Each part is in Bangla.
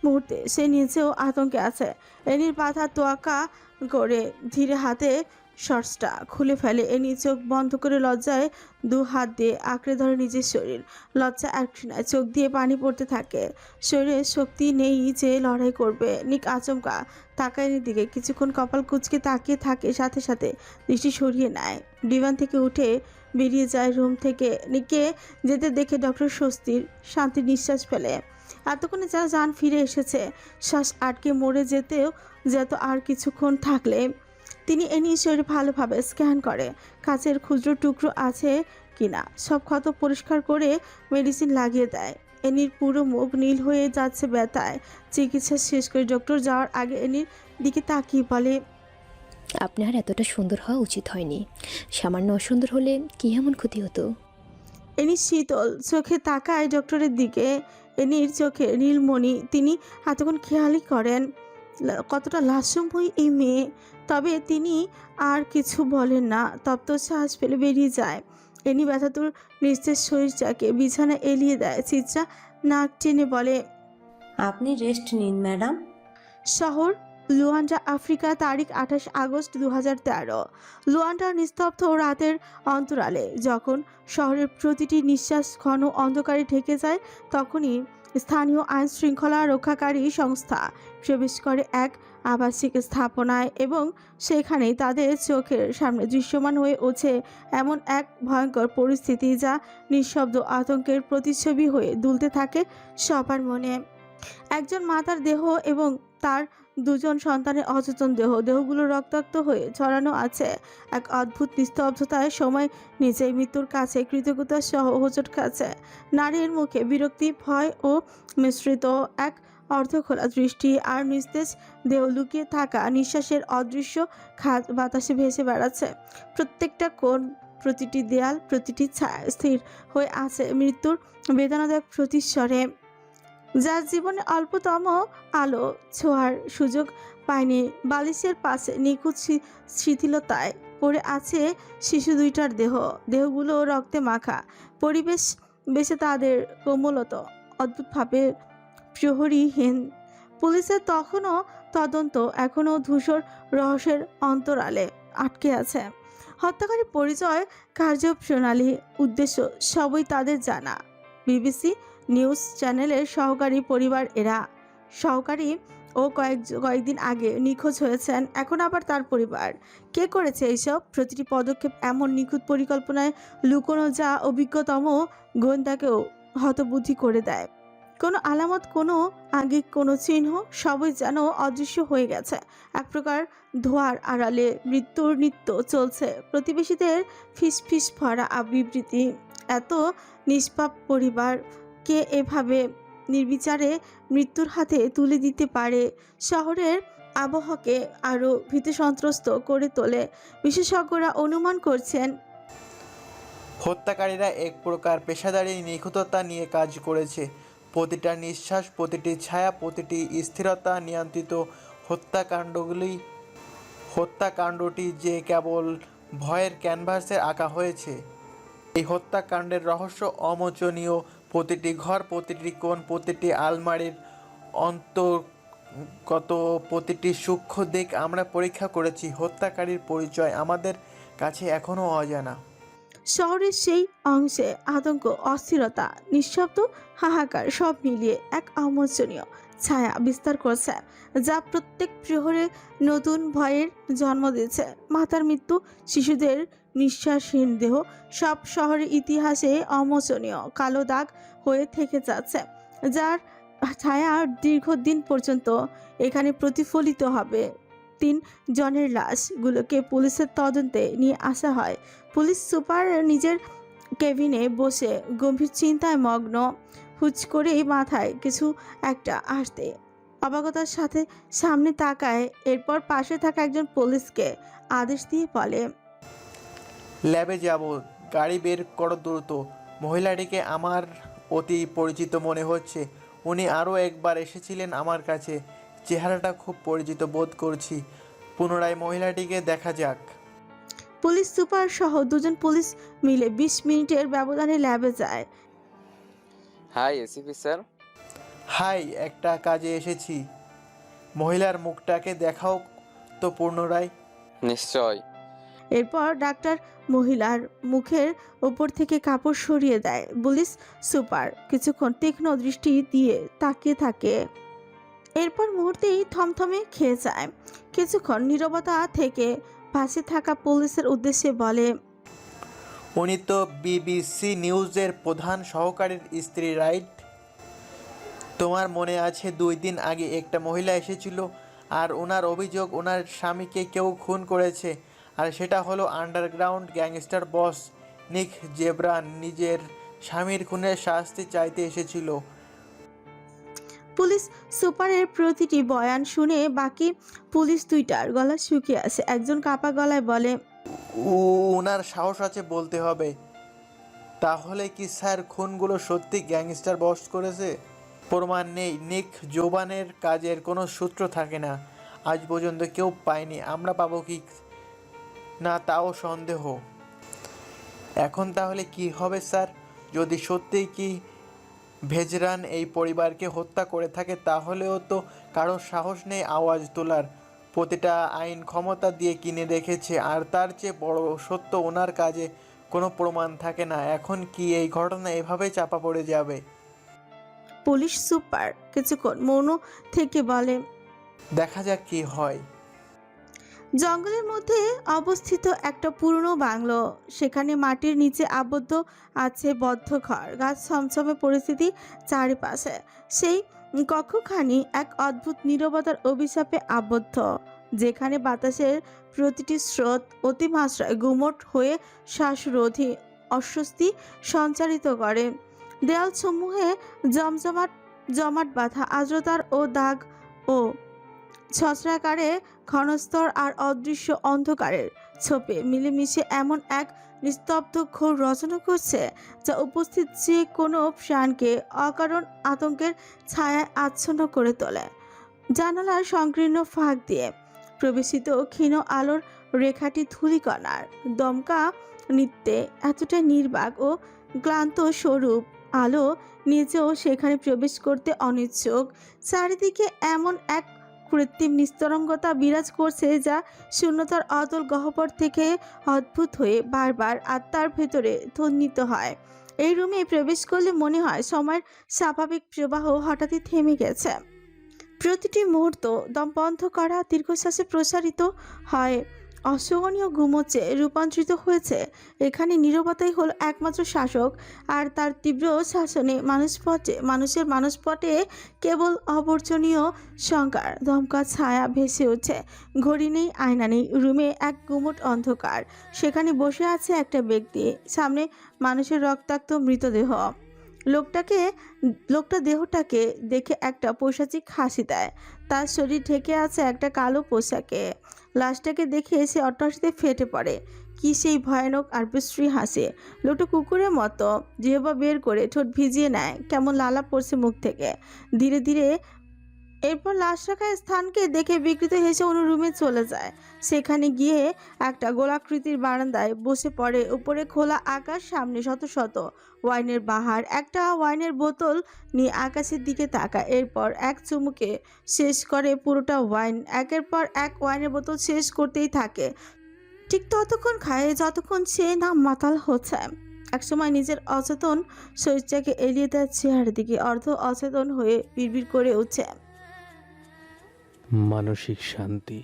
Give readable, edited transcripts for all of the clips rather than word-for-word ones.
মুহূর্তে সে নিজেও আতঙ্কে আছে। এনির বাধা তোয়াক্কা করে ধীরে হাতে শর্টসটা খুলে ফেলে। এনি চোখ বন্ধ করে লজ্জায় দু হাত দিয়ে আঁকড়ে ধরে নিজের শরীর। লজ্জা আর ঘৃণায় চোখ দিয়ে পানি পড়তে থাকে। শরীরে শক্তি নেই যে লড়াই করবে। নিক আচমকা তাকায় এনির দিকে, কিছুক্ষণ কপাল কুঁচকে তাকিয়ে থাকে, সাথে সাথে দৃষ্টি সরিয়ে নেয়। ডিভান থেকে উঠে বেরিয়ে যায় রুম থেকে। নিককে যেতে দেখে ডক্টর স্বস্তির শান্তির নিঃশ্বাস ফেলে। এতক্ষণে যা জান ফিরে এসেছে, শ্বাস আটকে মরে যেত আর কিছুক্ষণ থাকলে। তিনি এনির শরীর ভালোভাবে স্ক্যান করে, কাচের ক্ষুদ্র টুকরো আছে কিনা সব ক্ষত পরিষ্কার করে মেডিসিন লাগিয়ে দেয়। এনির পুরো মুখ নীল হয়ে যাচ্ছে ব্যথায়। চিকিৎসা শেষ করে ডক্টর যাওয়ার আগে এনির দিকে তাকিয়ে বলে, আপনার এতটা সুন্দর হওয়া উচিত হয়নি। সামান্য অসুন্দর হলে কি এমন ক্ষতি হতো? এনি শীতল চোখে তাকায় ডক্টরের দিকে। এনির চোখে নীলমণি তিনি এতক্ষণ খেয়ালই করেন কতটা লাস্যময়ী এই মেয়ে। তবে তিনি আর কিছু বলেন না, তপ্ত শ্বাস ফেলে বেরিয়ে যায়। এনি ব্যথাতুর নিস্তেজ শরীরটাকে বিছানা এলিয়ে দেয়। চিত্রা নাক টেনে বলে, আপনি রেস্ট নিন ম্যাডাম। শহর লুয়ান্ডা, আফ্রিকা, তারিখ 28 আগস্ট 2013। লুয়ান্ডার নিস্তব্ধ রাতের অন্তরালে যখন শহরের প্রতিটি নিঃশ্বাস ঘন অন্ধকারে ঢেকে যায়, তখনই স্থানীয় আইন শৃঙ্খলা রক্ষাকারী সংস্থা প্রবেশ করে এক আবাসিক স্থাপনায়, এবং সেখানেই তাদের চোখের সামনে দৃশ্যমান হয়ে ওঠে এমন এক ভয়ঙ্কর পরিস্থিতি যা নিঃশব্দ আতঙ্কের প্রতিচ্ছবি হয়ে দুলতে থাকে সবার মনে। একজন মাতার দেহ এবং তার দুজন সন্তানের অচেতন দেহগুলো রক্তাক্ত হয়ে ছড়ানো আছে এক অদ্ভুত নিস্তব্ধতায়। সময় নিজেই মৃত্যুর কাছে কৃতজ্ঞতা সহ হোঁচট খাচ্ছে। নারীর মুখে বিরক্তি, ভয় ও মিশ্রিত এক অর্ধখোলা দৃষ্টি, আর নিস্তেজ দেহ লুকিয়ে থাকা নিঃশ্বাসের অদৃশ্য খাত বাতাসে ভেসে বেড়াচ্ছে। প্রত্যেকটা কোণ, প্রতিটি দেয়াল, প্রতিটি ছায়া স্থির হয়ে আছে মৃত্যুর বেদনাদায়ক প্রতিস্বরে। যার জীবনে অল্পতম আলো ছোঁয়ার সুযোগ পায়নি, বালিশের পাশে নিখুঁত শিথিলতায় পড়ে আছে শিশু দুইটার দেহগুলো রক্তে মাখা। পরিবেশ বেশে তাদের কোমলত অদ্ভুতভাবে প্রহরীহীন। পুলিশের তখনও তদন্ত এখনও ধূসর রহস্যের অন্তরালে আটকে আছে। হত্যাকারী পরিচয়, কার্যপ্রণালী, উদ্দেশ্য সবই তাদের জানা। বিবিসি নিউজ চ্যানেলের সহকারী পরিবার এরা। সহকারী ও কয়েকদিন আগে নিখোঁজ হয়েছেন, এখন আবার তার পরিবার। কে করেছে এইসব? প্রতিটি পদক্ষেপ এমন নিখুঁত পরিকল্পনায় লুকোনো যা অভিজ্ঞতম গোয়েন্দাকেও হতবুদ্ধি করে দেয়। কোনো আলামত, কোনো আঙ্গিক, কোনো চিহ্ন সবই যেন অদৃশ্য হয়ে গেছে। এক প্রকার ধোঁয়ার আড়ালে মৃত্যুর নৃত্য চলছে। প্রতিবেশীদের ফিসফিস ভরা বিবৃতি, এত নিষ্পাপ পরিবার কে এভাবে নির্বিচারে মৃত্যুর হাতে তুলে দিতে পারে? শহরের আবহকে আরও ভীতিসন্ত্রস্ত করে তোলে। বিশেষজ্ঞরা অনুমান করছেন হত্যাকারীরা এক প্রকার পেশাদারি নিখুঁততা নিয়ে কাজ করেছে। প্রতিটা নিঃশ্বাস, প্রতিটি ছায়া, প্রতিটি স্থিরতা নিয়ন্ত্রিত। হত্যাকাণ্ডটি যে কেবল ভয়ের ক্যানভাসে আঁকা হয়েছে। এই হত্যাকাণ্ডের রহস্য অমোচনীয়। প্রতিটি ঘর, প্রতিটি কোণ, প্রতিটি আলমারির অন্তর্গত প্রতিটি সূক্ষ্ম দিক আমরা পরীক্ষা করেছি। হত্যাকারীর পরিচয় আমাদের কাছে এখনও অজানা। শহরের সেই অংশে আতঙ্ক, অস্থিরতা, নিঃশব্দ হাহাকার সব মিলিয়ে এক অমোচনীয় ছায়া বিস্তার করছে, যা প্রত্যেক প্রহরে নতুন ভয়ের জন্ম দিয়েছে। মাতার মৃত্যু, শিশুদের নিঃশ্বাসহীন দেহ, সব শহরের ইতিহাসে অমোচনীয় কালো দাগ হয়ে থেকে যাচ্ছে, যার ছায়া দীর্ঘদিন পর্যন্ত এখানে প্রতিফলিত হবে। 3 জনের লাশগুলোকে পুলিশের তদন্তে নিয়ে আসা হয়। পুলিশ সুপার নিজের কেবিনে বসে গম্ভীর চিন্তায় মগ্ন। হুচ করেই মাথায় কিছু একটা আসতে অবাকতার সাথে সামনে তাকায়। এরপর পাশে থাকা একজন পুলিশকে আদেশ দিয়ে বলে, ল্যাবে যাব, গাড়ি বের করো দ্রুত। মহিলাটিকে আমার অতি পরিচিত মনে হচ্ছে। উনি আরও একবার এসেছিলেন আমার কাছে। চেহারাটা খুব পরিচিত বোধ করছি। পুনরায় মহিলাটিকে দেখা যাক। পুলিশ সুপার সহ 2 জন পুলিশ মিলে 20 মিনিটের ব্যবধানে ল্যাবে যায়। High ACP sir. হাই, একটা কাজে এসেছি। মহিলার মুখটাকে দেখাও তো পুনরায়। নিশ্চয়। এরপর ডাক্তার মহিলার মুখের ওপর থেকে কাপড় সরিয়ে দেয়। পুলিশ সুপার কিছুক্ষণ তীক্ষ্ণ দৃষ্টি দিয়ে তাকিয়ে থাকে, এরপর মুহূর্তেই থমথমে খেয়ে যায়। কিছুক্ষণ নীরবতা থেকে পাশে থাকা পুলিশের উদ্দেশ্যে বলে, উনি তো বিবিসি নিউজের প্রধান সহকারীর স্ত্রী, রাইট? তোমার মনে আছে 2 দিন আগে একটা মহিলা এসেছিল আর ওনার অভিযোগ ওনার স্বামীকে কেউ খুন করেছে, আর সেটা হলো আন্ডারগ্রাউন্ড গ্যাংস্টার বস নিক জেব্রান নিজের স্বামীর খুনের শাস্তি চাইতে এসেছিল। পুলিশ সুপারের প্রতিটি বয়ান শুনে বাকি পুলিশ দুইটার গলা শুকিয়ে আসে। একজন কাপা গলায় বলে, ওনার সাহস আছে বলতে হবে। তাহলে কি স্যার খুনগুলো সত্যি গ্যাংস্টার বস করেছে? প্রমাণ নেই। নিক জোবানের কাজের কোনো সূত্র থাকে না, আজ পর্যন্ত কেউ পায়নি। আমরা পাবো কি না তাও সন্দেহ। এখন তাহলে কি হবে স্যার? যদি সত্যিই কি ভেজরান এই পরিবারকে হত্যা করে থাকে, তাহলেও তো কারো সাহস নেই আওয়াজ তোলার। প্রতিটা আইন ক্ষমতা দিয়ে কিনে রেখেছে, আর তার চেয়ে বড় সত্য ওনার কাজে কোনো প্রমাণ থাকে না। এখন কি এই ঘটনা এভাবে চাপা পড়ে যাবে? পুলিশ সুপার কিছুক্ষণ মৌন থেকে বলে, দেখা যাক কি হয়। জঙ্গলের মধ্যে অবস্থিত একটা পুরনো বাংলো, সেখানে মাটির নিচে আবদ্ধ আছে বদ্ধ ঘর, গাছ ছমছমে পরিস্থিতি চারিপাশে। সেই কক্ষখানি এক অদ্ভুত নীরবতার অভিশাপে আবদ্ধ, যেখানে বাতাসের প্রতিটি স্রোত অতিমাত্রায় গুমট হয়ে শ্বাসরোধী অস্বস্তি সঞ্চারিত করে। দেয়াল সমূহে জমাট বাঁধা আর্দ্রতার ও দাগ ও ছত্রাকারে ঘনস্তর আর অদৃশ্য অন্ধকারের ছোপে মিলেমিশে এমন এক নিস্তব্ধ ঘোর রচনা করছে, যা উপস্থিত যে কোনো প্রাণকে অকারণ আতঙ্কের ছায়ায় আচ্ছন্ন করে তোলে। জানালার সংকীর্ণ ফাঁক দিয়ে প্রবেশিত ক্ষীণ আলোর রেখাটি ধূলিকণার দমকা নৃত্যে এতটা নির্বাক ও ক্লান্ত স্বরূপ, আলো নিজেও সেখানে প্রবেশ করতে অনিচ্ছুক। চারিদিকে এমন এক কৃত্রিম নিস্তরঙ্গতা বিরাজ করছে, যা শূন্যতার অতল গহ্বর থেকে অদ্ভুত হয়ে বারবার আত্মার ভেতরে ধ্বনিত হয়। এই রুমে প্রবেশ করলে মনে হয় সময়ের স্বাভাবিক প্রবাহ হঠাৎই থেমে গেছে। প্রতিটি মুহূর্ত দম বন্ধ করা দীর্ঘশ্বাসে প্রসারিত হয়, অসহনীয় ঘুমোচ্ছে রূপান্তরিত হয়েছে। এখানে নীরবতাই হলো একমাত্র শাসক, আর তার তীব্র শাসনে মানুষের মানসপটে কেবল অবর্জনীয় শঙ্কার দমকা ছায়া ভেসে ওঠে। ঘড়ি নেই, আয়না নেই, রুমে এক গুমট অন্ধকার। সেখানে বসে আছে একটা ব্যক্তি, সামনে মানুষের রক্তাক্ত মৃতদেহ। লোকটা দেহটাকে দেখে একটা পৈশাচিক হাসি দেয়। তার শরীর ঢেকে আছে একটা কালো পোশাকে। লাশটাকে দেখে সে অট্টহাসিতে ফেটে পড়ে। কি সেই ভয়ানক আর বিশ্রী হাসি! লোকটা কুকুরের মতো জিহ্বা বের করে ঠোঁট ভিজিয়ে নেয়, কেমন লালা পড়ছে মুখ থেকে। ধীরে ধীরে এরপর লাশ রাখা স্থানকে দেখে বিকৃত হেসে অন্য রুমে চলে যায়। সেখানে গিয়ে একটা গোলাকৃতির বারান্দায় বসে পড়ে। উপরে খোলা আকাশ, সামনে শত শত ওয়াইনের বাহার। একটা ওয়াইনের বোতল নিয়ে আকাশের দিকে তাকায়, এরপর এক চুমুকে শেষ করে পুরোটা ওয়াইন। একের পর এক ওয়াইনের বোতল শেষ করতেই থাকে, ঠিক ততক্ষণ খায় যতক্ষণ সে না মাতাল হচ্ছে। একসময় নিজের অচেতন শরীরটাকে এড়িয়ে দেয় চেহারার দিকে, অর্ধ অচেতন হয়ে বিড়বিড় করে উঠছে, মানসিক শান্তি।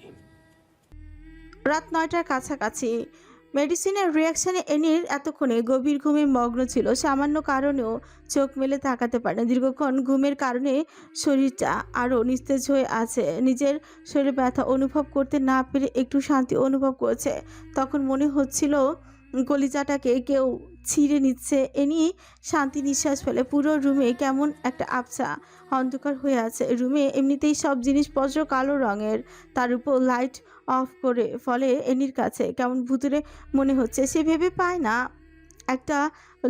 রাত 9টার কাছাকাছি। মেডিসিনের রিয়াকশনে এনির এতক্ষণে গভীর ঘুমে মগ্ন ছিল। সামান্য কারণেও চোখ মেলে তাকাতে পারে না। দীর্ঘক্ষণ ঘুমের কারণে শরীরটা আরও নিস্তেজ হয়ে আছে। নিজের শরীরে ব্যথা অনুভব করতে না পেরে একটু শান্তি অনুভব করছে। তখন মনে হচ্ছিল কলিজাটাকে কেউ ছিঁড়ে নিচ্ছে। এনি শান্তি নিঃশ্বাস ফেলে। পুরো রুমে কেমন একটা আবছা অন্ধকার হয়ে আছে। রুমে এমনিতেই সব জিনিসপত্র কালো রঙের, তার উপর লাইট অফ করে ফলে এনির কাছে কেমন ভুতুরে মনে হচ্ছে। সে ভেবে পায় না একটা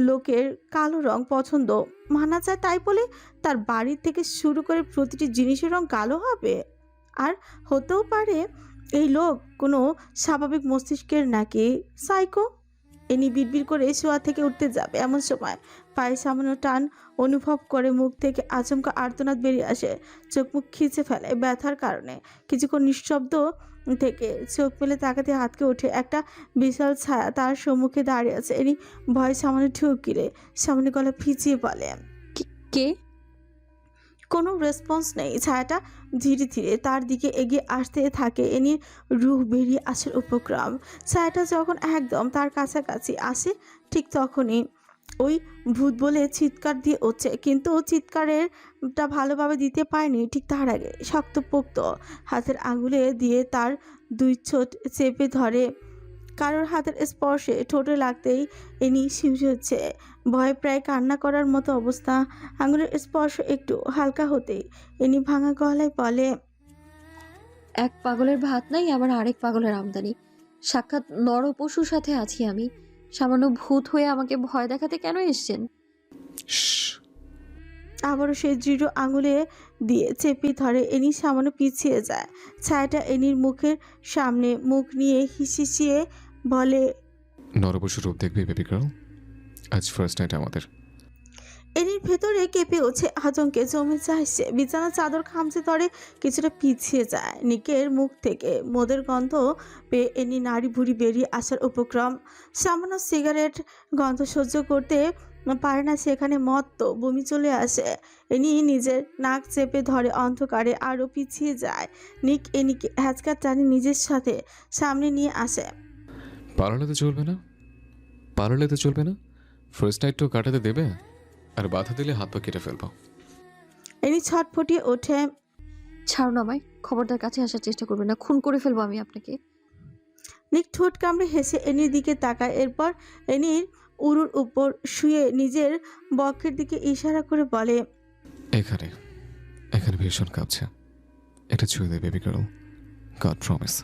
লোকের কালো রং পছন্দ মানা যায়, তাই বলে তার বাড়ি থেকে শুরু করে প্রতিটি জিনিসের রং কালো হবে? আর হতেও পারে এই লোক কোনো স্বাভাবিক মস্তিষ্কের নাকি সাইকো। এনি বিড়বিড় করে শোয়া থেকে উঠতে যাবে, এমন সময় পায়ে সামান্য টান অনুভব করে মুখ থেকে আচমকা আর্তনাদ বেরিয়ে আসে। চোখ মুখ খিচে ফেলে ব্যথার কারণে। কিছুক্ষণ নিঃশব্দ থেকে চোখ মেলে তাকাতে হাতকে ওঠে একটা বিশাল ছায়া তার সম্মুখে দাঁড়িয়ে আছে। এনি ভয় সামান্য ঠুকিলে সামনে গলা ভিজিয়ে বলে। কে? কোনো রেসপন্স নেই। ছায়াটা ধীরে ধীরে তার দিকে এগিয়ে আসতে থাকে। এনির রুহ বেরিয়ে আসার উপক্রম। ছায়াটা যখন একদম তার কাছাকাছি আসে ঠিক তখনই ওই ভূত বলে চিৎকার দিয়ে উঠছে, কিন্তু চিৎকারেরটা ভালোভাবে দিতে পারেনি। ঠিক তার আগে শক্তপোক্ত হাতের আঙুলে দিয়ে তার দুই ঠোঁট চেপে ধরে। কারোর হাতের স্পর্শে ঠোঁটে লাগতেই এনি শিউরে হচ্ছে। ভয়ে প্রায় কান্না করার মতো অবস্থা। আঙুলের স্পর্শ একটু হালকা হতেই এনি ভাঙা গলায় বলে। এক পাগলের ভাত নাই, আবার আরেক পাগলের আমদানি। সাক্ষাৎ নরপশুর সাথে আছি আমি। সামান্য ভূত হয়ে আমাকে ভয় দেখাতে কেন এসছেন? আবারও সেই দৃঢ় আঙুলে দিয়ে চেপে ধরে। এনি সামান্য পিছিয়ে যায়। ছায়াটা এনির মুখের সামনে মুখ নিয়ে হিসিয়ে বলে। নরপশুর রূপ দেখবি বেবি গার্ল? আজ ফার্স্ট নাইট আমাদের। এনির ভেতরে কেঁপে ওঠে আতঙ্কে, জমে চাইছে। বিছানা চাদর খামচে ধরে কিছুটা পিছিয়ে যায়। নিকের মুখ থেকে মদের গন্ধ পেয়ে এনি নাড়ি ভুড়ি বেরিয়ে আসার উপক্রম। সামান্য সিগারেট গন্ধ সহ্য করতে পারে না সেখানে মদ তো বমি চলে আসে। এনি নিজের নাক চেপে ধরে অন্ধকারে আরও পিছিয়ে যায়। নিক এনিকে হ্যাচকা টানে নিজের সাথে সামনে নিয়ে আসে। পালালে তো চলবে না, পালালে তো চলবে না। ফার্স্ট নাইট তো কাটাতে দেবে, আর বাধা দিলে হাত পা কেটে ফেলবো। এনি ছটফটিয়ে ওঠে। ছাড়ুন আমায়, খবরদার কাছে আসার চেষ্টা করবেন না, খুন করে ফেলবো আমি আপনাকে। নিক ঠোঁট কামড়ে হেসে এনির দিকে তাকায়। এরপর এনির উরুর উপর শুয়ে নিজের বক্ষের দিকে ইশারা করে বলে। এখানে এখানে ভীষণ কাঁপছে, এটা ছুঁয়ে দেয় বেবি গার্ল। গড প্রমিস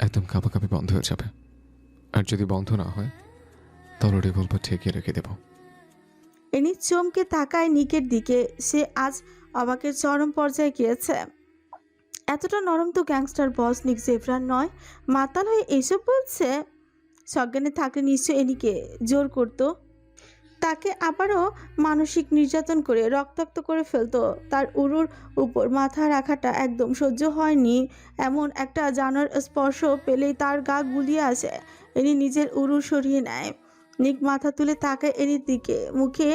একদম কাঁপাকাঁপি বন্ধ হয়ে যাবে। আর যদি বন্ধ না হয় তাহলে রিভলভার ঠেকিয়ে রেখে দেবো। এনি চমকে তাকায় নিকের দিকে। সে আজ অবাকের চরম পর্যায়ে গিয়েছে। এতটা নরম তো গ্যাংস্টার বস নিক জেফরান নয়। মাতাল হয়ে এসব বলছে। সজ্ঞানে থাকলে নিশ্চয় এনিকে জোর করতো, তাকে আবারও মানসিক নির্যাতন করে রক্তাক্ত করে ফেলতো। তার উরুর উপর মাথা রাখাটা একদম সহ্য হয়নি। এমন একটা জানোয়ার স্পর্শ পেলেই তার গা গুলিয়ে আসে। এনি নিজের উরু সরিয়ে নেয়। নিক মাথা তুলে তাকায় এনির দিকে, মুখে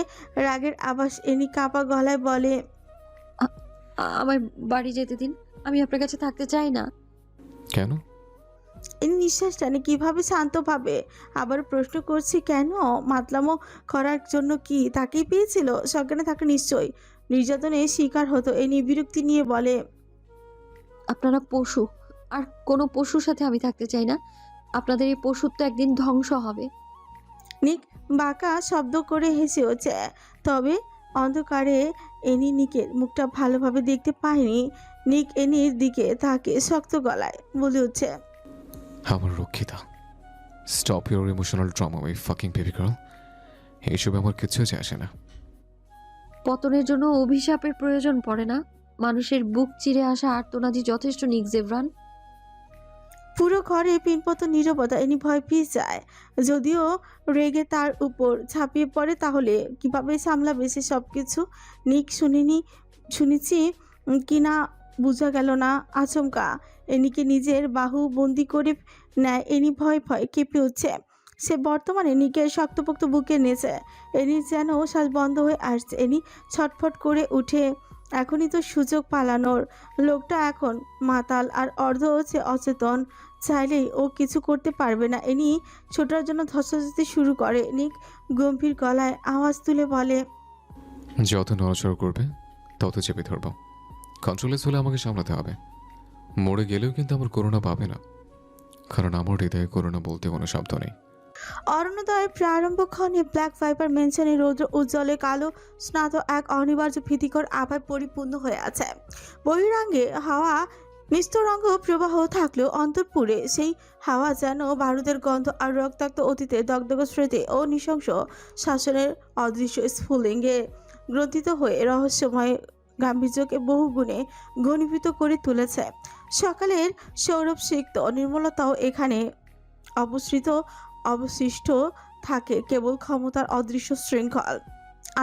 রাগের আভাস। এনি কাঁপা গলায় বলে। আমায় বাড়ি যেতে দিন, আমি আপনার কাছে থাকতে চাই না। কেন? এনি নিঃশ্বাস টানে কিভাবে শান্তভাবে। আবার প্রশ্ন করছি কেন? মাতলামো করার জন্য কি তাকেই পেয়েছিল? সজ্ঞানে থাকলে নিশ্চয়ই নির্যাতনে শিকার হতো। এনি বিরক্তি নিয়ে বলে। আপনারা পশু, আর কোনো পশুর সাথে আমি থাকতে চাই না। আপনাদের এই পশুত্ব একদিন ধ্বংস হবে। নিক বাঁকা শব্দ করে হেসে ওঠে। তবে অন্ধকারে এনি নিকের মুখটা ভালোভাবে দেখতে পায়নি। নিক এনির দিকে তাকে শক্ত গলায় বলে উঠছে। আমার রক্ষিতা, স্টপ ইউর ইমোশনাল ট্রমা ওই ফাকিং বেবি গার্ল। এইসবে আমার কিচ্ছু যায় আসে না। পতনের জন্য অভিশাপের প্রয়োজন পড়ে না, মানুষের বুক চিরে আসা আর্তনাদি যথেষ্ট। নিক জেফরান। পুরো ঘরে পিনপত নীরবতা। এনি ভয় পেয়ে যায়। যদিও রেগে তার উপর ঝাঁপিয়ে পড়ে তাহলে কিভাবে সামলাবে সে সবকিছু। নিক শুনেছি কিনা বোঝা গেল না। আচমকা এনিকে নিজের বাহু বন্দি করে নেয়। এনি ভয় ভয় কেঁপে উঠছে। সে বর্তমানে নিকের শক্তপোক্ত বুকে নেছে। এনি যেন শ্বাস বন্ধ হয়ে আসছে। এনি ছটফট করে উঠে। এখনই তো সুযোগ পালানোর। লোকটা এখন মাতাল আর অর্ধ হচ্ছে অচেতন। চাইলেই ও কিছু করতে পারবে না। এনি ছোটার জন্য ধস্তাধস্তি শুরু করে। নিক গম্ভীর গলায় আওয়াজ তুলে বলে। যত নড়াচড়া করবে তত চেপে ধরবো। কন্ট্রোলেস হলে আমাকে সামলাতে হবে। মরে গেলেও কিন্তু আমার করোনা পাবে না, কারণ আমার হৃদয়ে করোনা বলতে কোনো শব্দ নেই। অরণ্যদয়ের প্রারম্ভক্ষণে ব্ল্যাক ভাইপার মেনশনে রৌদ্র উজ্জ্বলে কালো স্নাত এক অনিবার্য ভীতিকর আভায় পরিপূর্ণ হয়ে আছে। বহিরাঙ্গে হাওয়া নিস্তরঙ্গ প্রবাহ থাকলেও অন্তঃপুরে সেই হাওয়া যেন বারুদের গন্ধ আর রক্তাক্ত অতীতে দগদগ স্মৃতি ও নৃশংস শাসনের অদৃশ্য স্ফুলিঙ্গে গ্রন্থিত হয়ে রহস্যময় গাম্ভীর্যকে বহুগুণে ঘনীভূত করে তুলেছে। সকালের সৌরভ সিক্ত নির্মলতাও এখানে অবশিষ্ট থাকে কেবল ক্ষমতার অদৃশ্য শৃঙ্খল।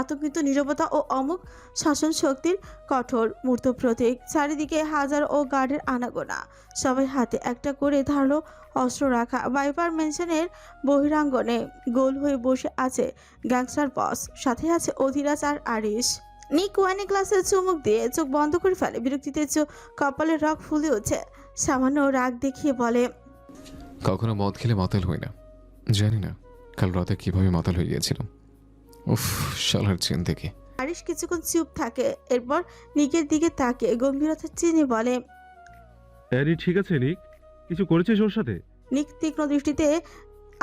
আতঙ্কিত নীরবতা ও অমুক শাসন শক্তির কঠোর মূর্ত প্রতীক। চারিদিকে হাজার ও গার্ডের আনাগোনা, সবাই হাতে একটা করে ধারালো অস্ত্র রাখা। ভাইপার ম্যানশনের বহিরাঙ্গনে গোল হয়ে বসে আছে গ্যাংস্টার বস, সাথে আছে অধিরাজ আর আরিশ। নিক ওয়াইনে গ্লাসে চুমুক দিয়ে চোখ বন্ধ করে ফেলে। বিরক্তিতে কপালে রক ফুলে ওঠে। সামান্য রাগ দেখিয়ে বলে, কখনো মদ খেলে মাতাল হই না। জানি না কাল রাতে কিভাবে মাতাল হয়ে গিয়েছিলাম। উফ, শালার চেন থেকে। আরিশ কিছুক্ষণ চুপ থাকে, এরপর নিকের দিকে তাকে গম্ভীরতা চিনে বলে, অ্যারি ঠিক আছে নিক? কিছু করেছিস ওর সাথে? নিক তীক্ষ্ণ দৃষ্টিতে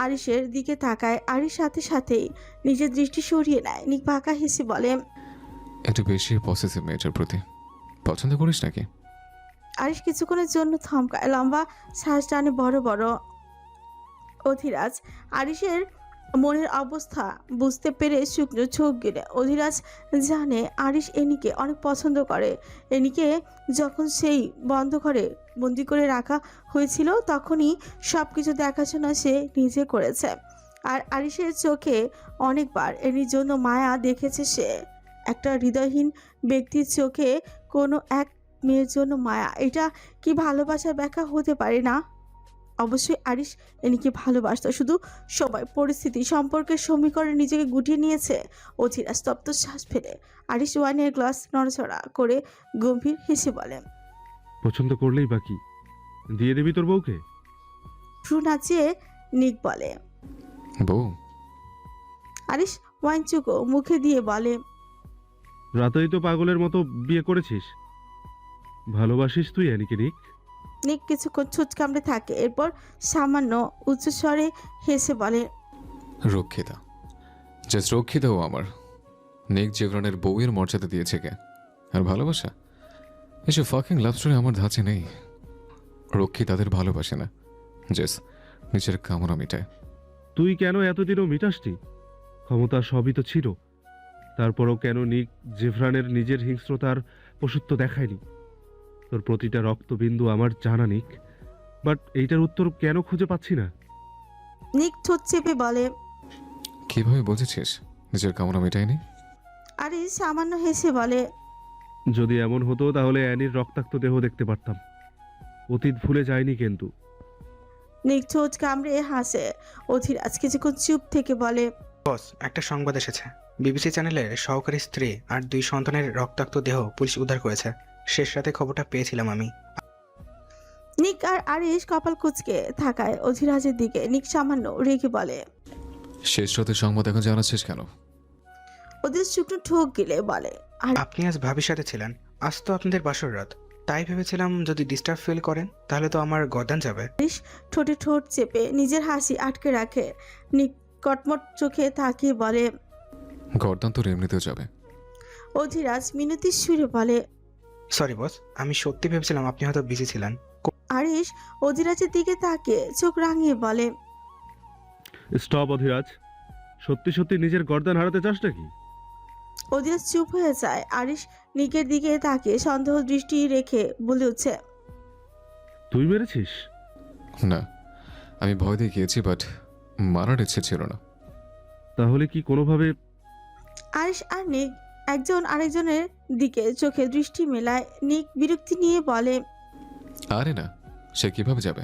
আরিশের দিকে তাকায়। আরিশ সাথে সাথেই নিজের দৃষ্টি সরিয়ে নেয়। নিক বাঁকা হেসে বলে, একটু বেশি পসেসিভ মেয়েটার প্রতি। পছন্দ করিস নাকি? আরিশ কিছুক্ষণের জন্য থমকায়, লম্বা শ্বাস টানে বড় বড়। অধিরাজ আরিশের মনের অবস্থা বুঝতে পেরে শুকনো চোখ গেলে। অধিরাজ জানে আরিশ এনিকে অনেক পছন্দ করে। এনিকে যখন সেই বন্ধ ঘরে বন্দি করে রাখা হয়েছিল তখনই সব কিছু দেখাশোনা সে নিজে করেছে। আর আরিশের চোখে অনেকবার এনির জন্য মায়া দেখেছে সে। একটা হৃদয়হীন ব্যক্তির চোখে কোনো এক মেয়ের জন্য মায়া, এটা কি ভালোবাসার ব্যাখ্যা হতে পারে না? অবশ্যই আরিশ এনিকে ভালোবাসত, শুধু সময় পরিস্থিতি সম্পর্কের সমীকরণে নিজেকে গুটিয়ে নিয়েছে। অচিরা স্তব্ধ শ্বাস ফেলে আরিশ ওয়াইনের গ্লাস নড়াচড়া করে গম্ভীর হেসে বলে, পছন্দ করলেই বাকি দিয়ে দিবি তোর বউকে? ভ্রু নাচিয়ে নিক বলে। বউ? আরিশ ওয়াইন চুকো মুখে দিয়ে বলে, রাতেই তো পাগলের মতো বিয়ে করেছিস। ভালোবাসিস তুই অ্যানিকে নিক? নিক কিছুক্ষণ ছুঁচ কামড়ে থাকে, এরপর সামান্য উচ্চস্বরে হেসে বলে, রক্ষিতা। জাস্ট রক্ষিতাও আমার। নেক জীবনের বউয়ের মর্যাদা দিয়েছে কে? আর ভালোবাসা? এসব ফাকিং লাভ স্টোরি আমার ধাঁচে নেই। রক্ষী তাদের ভালোবাসে না, জাস্ট নিজের কামনা মেটায়। তুই কেন এতদিনও মিটাসটি? ক্ষমতা সবই তো ছিল, তারপরও কেন নিক জেফরানের নিজের হিংস্রতার পশুত্ব দেখায়নি? তোর প্রতিটা রক্তবিন্দু আমার জানা নিক, বাট এইটার উত্তর কেন খুঁজে পাচ্ছি না? নিক ঠোঁট চেপে বলে। কিভাবে বুঝেছিস নিজের কামনা মেটায়নি? আরিশ সামান্য হেসে বলে, যদি এমন হতো তাহলে অ্যানির রক্তাক্ত দেহ দেখতে পারতাম। অতীত ভুলে যায়নি কিন্তু। নিক ঠোঁট কামড়ে হাসে। অধিরাজ কিছুক্ষণ চুপ থেকে বলে, বস, একটা সংবাদ এসেছে। বিবিসি চ্যানেলের সহকারী স্ত্রী আর 2 সন্তানের রক্তাক্ত দেহ পুলিশ উদ্ধার করেছে। শেষ রাতে খবরটা পেয়েছিলাম আমি। নিক আর আরিশ কপাল কুঁচকে থাকায় অধিরাজের দিকে। নিক সামান্য রেগে বলে, শেষ রাতের সংবাদ এখন জানাচ্ছিস কেন? অধিরাজ শুকনো ঠোক গিলে বলে, আর আপনি আজ ভাবির সাথে ছিলেন, আজ তো আপনাদের বাসর রাত। তাই ভেবেছিলাম যদি ডিস্টার্ব ফিল করেন তাহলে তো আমার গর্দান যাবে। আরিশ ঠোঁটে ঠোঁট চেপে নিজের হাসি আটকে রাখে। নিক কটমট চোখে তাকিয়ে বলে, গর্দান তোর এমনিতেও যাবে। অধিরাজ মিনতির সুরে বলে। সরি বস, আমি সত্যি ভেবেছিলাম আপনি হয়তো বিজি ছিলেন। আরিশ অধিরাজের দিকে তাকিয়ে চোখ রাঙিয়ে বলে, স্টপ অধিরাজ, সত্যি সত্যি নিজের গর্দান হারাতে চাস নাকি? অধিরাজ চুপ হয়ে যায়। আরিশ নিকের দিকে তাকিয়ে সন্দেহ দৃষ্টি রেখে বলে উঠছে, তুই মেরেছিস? না, আমি ভয় দিয়ে গিয়েছি, বাট মারার ইচ্ছে ছিল না। তাহলে কি কোনোভাবে? আরিশ আর নিক একজন আরেকজনের দিকে চোখে দৃষ্টি মেলায়। নিক বিরক্তি নিয়ে বলে, আরে না, সে কিভাবে যাবে?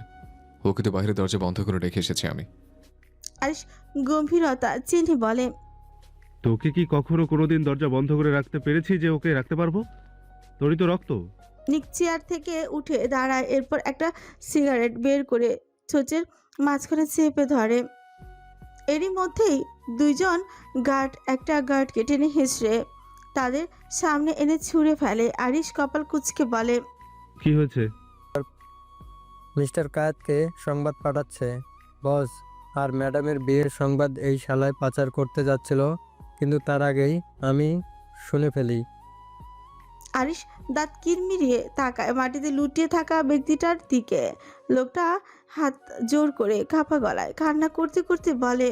ওকে তো বাইরে দরজা বন্ধ করে রেখে এসেছি আমি। আরিশ গম্ভীরতা চিনে বলে, তোকে কি কখনো কোনোদিন দরজা বন্ধ করে রাখতে পেরেছি যে ওকে রাখতে পারবো? তোরই তো রক্ত। নিক চেয়ার থেকে উঠে দাঁড়ায়, এরপর একটা সিগারেট বের করে ছোচের মাঝখানে চেপে ধরে। এরই মধ্যেই 2জন গার্ড একটা গার্ডকে টেনে হেঁচড়ে তাদের সামনে এনে ছুঁড়ে ফেলে। আরিশ কপাল কুঁচকে বলে, কি হয়েছে? মিস্টার কায়েতকে সংবাদ পাঠাচ্ছে বস, আর ম্যাডামের বিয়ের সংবাদ এই শালায় পাচার করতে যাচ্ছিল, কিন্তু তার আগেই আমি শুনে ফেলি। আরিশ দাঁত কিরমিরিয়ে তাকায় মাটিতে লুটিয়ে থাকা ব্যক্তিটার দিকে। লোকটা হাত জোর করে কাঁপা গলায় কান্না করতে করতে বলে,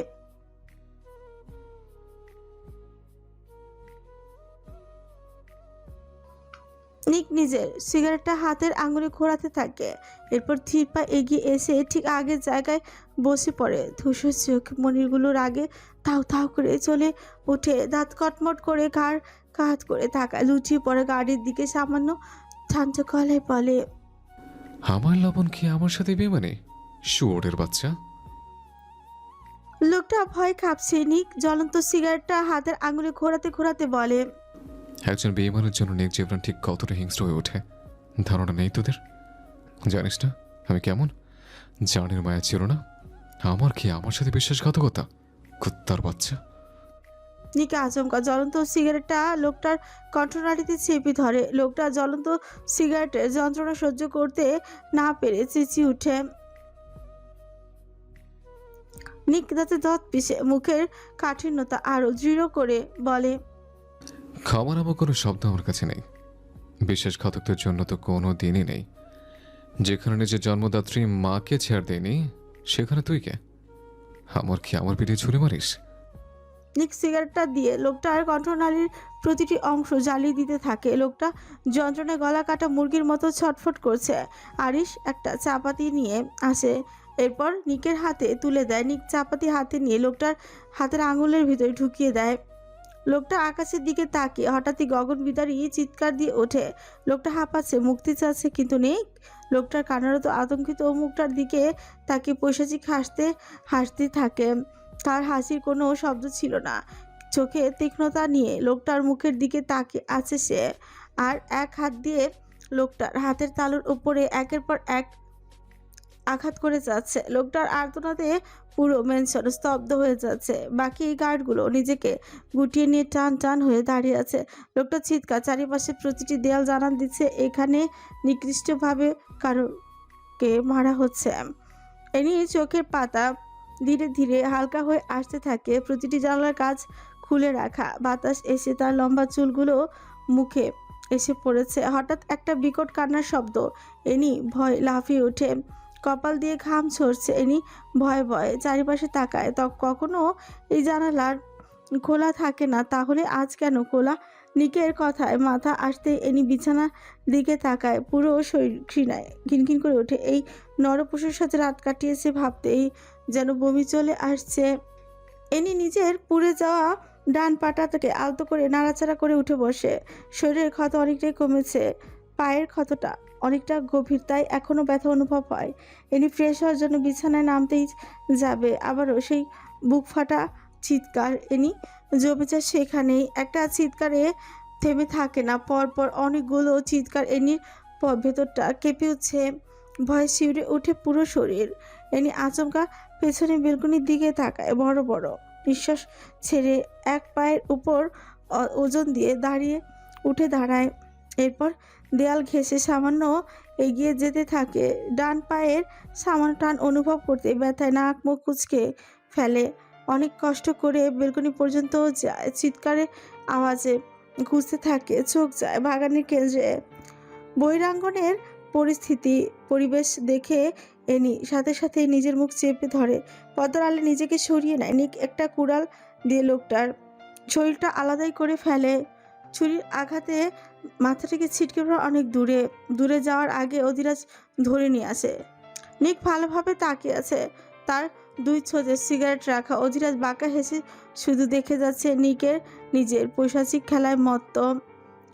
নিক নিজের সিগারেটটা হাতের আঙুলে ঘোরাতে থাকে। এরপর ধীর পা এগিয়ে এসে ঠিক আগের জায়গায় বসে পড়ে। ধূসর চোখ মনিরগুলোর আগে তাও তাও করে চলে উঠে, দাঁত কটমট করে ঘাড় কাত করে তাকায় লুটিয়ে পড়ে গাড়ির দিকে। সামান্য শান্ত গলায় বলে, আমার লবণ কি আমার সাথে বেমানে? শুয়োরের বাচ্চা। লোকটা ভয় কাঁপছে। নিক জ্বলন্ত সিগারেটটা হাতের আঙুলে ঘোরাতে ঘোরাতে বলে, একজন বেইমানের জন্য নিক জেফরান ঠিক কতটা হিংস্র হয়ে ওঠে ধারণা নেই তোদের? জানিস না আমি কেমন? জানের মায়া ছিল না আমার কি আমার সাথে বিশ্বাসঘাতকতা? কুত্তার বাচ্চা। নিকে আচমকা জ্বলন্ত সিগারেটটা লোকটার কণ্ঠনালীতে চেপে ধরে। লোকটা জ্বলন্ত সিগারেটের যন্ত্রণা সহ্য করতে না পেরে চেঁচিয়ে উঠে। নিক দাঁতে দাঁত পিষে মুখের কাঠিন্যতা আরো দৃঢ় করে বলে, ক্ষমা নামক কোনো শব্দ আমার কাছে নেই। বিশ্বাসঘাতকদের জন্য তো কোনো দিনই নেই। যেখানে নিজের জন্মদাত্রী মাকে ছেড়ে দেয়নি সেখানে তুই কে? আমার কি আমার পিঠে ছুঁড়ে মারিস? নিক সিগারেটটা দিয়ে লোকটার কণ্ঠনালীর প্রতিটি অংশ জ্বালিয়ে দিতে থাকে। লোকটা যন্ত্রণায় গলা কাটা মুরগির মতো ছটফট করছে। আরিশ একটা চাপাতি নিয়ে আসে, এরপর নিকের হাতে তুলে দেয়। নিক চাপাতি হাতে নিয়ে লোকটার হাতের আঙুলের ভিতরে ঢুকিয়ে দেয়। লোকটা আকাশের দিকে তাকিয়ে হঠাৎই গগন বিদারী চিৎকার দিয়ে ওঠে। লোকটা হাঁপাচ্ছে, মুক্তি চাচ্ছে, কিন্তু নেই। লোকটার কান্নারত আতঙ্কিত মুখটার দিকে তাকিয়ে পৈশাচিক হাসতে হাসতে থাকে। তার হাসির কোনো শব্দ ছিল না। চোখে তীক্ষ্ণতা নিয়ে লোকটার মুখের দিকে তাকিয়ে আছে সে। আর এক হাত দিয়ে লোকটার হাতের তালুর উপরে একের পর এক আঘাত করে যাচ্ছে। লোকটার আর্তনাদে পুরো মেনশন স্তব্ধ হয়ে যাচ্ছে। বাকি গার্ডগুলো নিজেকে গুটিয়ে নিয়ে টান টান হয়ে দাঁড়িয়ে আছে। লোকটা চিৎকার চারিপাশে প্রতিটি দেয়াল জানান দিচ্ছে এখানে নিকৃষ্টভাবে কারোকে মারা হচ্ছে। এ নিয়ে চোখের পাতা ধীরে ধীরে হালকা হয়ে আসতে থাকে। প্রতিটি জানালার কাজ খুলে রাখা, বাতাস এসে তার লম্বা চুলগুলো মুখে এসে পড়েছে। হঠাৎ একটা বিকট কান্নার শব্দ। এনি ভয় লাফিয়ে ওঠে, কপাল দিয়ে ঘাম ঝরছে। এনি ভয়ে ভয়ে চারিপাশে তাকায়। কখনো এই জানালার খোলা থাকে না, তাহলে আজ কেন খোলা? নিকের কথায় মাথা আসতে এনি বিছানা দিকে তাকায়। পুরো শরীর ঘৃণায় ঘিনঘিন করে ওঠে। এই নরপশুর সাথে রাত কাটিয়েছে ভাবতেই যেন বমি চলে আসছে। এনি নিজের পুড়ে যাওয়া ডান পাটাটাকে আলতো করে নাড়াচাড়া করে উঠে বসে। শরীরের ক্ষত অনেকটাই কমেছে, পায়ের ক্ষতটা অনেকটা গভীর, তাই এখনো ব্যথা অনুভব হয়। এনি ফ্রেশ হওয়ার জন্য বিছানায় নামতেই যাবে, আবারও সেই বুক ফাটা চিৎকার। এনি জমে যায় সেখানেই। একটা চিৎকারে থেমে থাকে না, পরপর অনেকগুলো চিৎকার। এনির ভেতরটা কেঁপে উঠছে, ভয়ে শিউরে উঠে পুরো শরীর। এনি আচমকা পেছনে বেলকনির দিকে তাকায়, বড় বড় নিঃশ্বাস ছেড়ে এক পায়ের উপর ওজন দিয়ে উঠে দাঁড়ায়। এরপর দেয়াল ঘেঁষে সামান্য এগিয়ে যেতে থাকে। ডান পায়ের সামান্য টান অনুভব করতে ব্যথায় নাক মুখ কুঁচকে ফেলে। অনেক কষ্ট করে বেলকনি পর্যন্ত যায়। চিৎকারের আওয়াজে ঘুরতে থাকে, চোখ যায় বাগানের কেন্দ্রে। বহিরাঙ্গনের পরিবেশ দেখে এনি সাথে সাথে নিজের মুখ চেপে ধরে। পদ্মার আলে নিজেকে সরিয়ে নেয়। নিক একটা কুড়াল দিয়ে লোকটার শরীরটা আলাদাই করে ফেলে। ছুরির আঘাতে মাথা থেকে ছিটকে পড়ে অনেক দূরে যাওয়ার আগে অধিরাজ ধরে নিয়ে আসে। নিক ভালোভাবে তাকিয়ে আছে, তার দুই ছোঁজে সিগারেট রাখা। অধিরাজ বাঁকা হেসে শুধু দেখে যাচ্ছে। নিকের নিজের পৈশাচিক খেলায় মত্ত।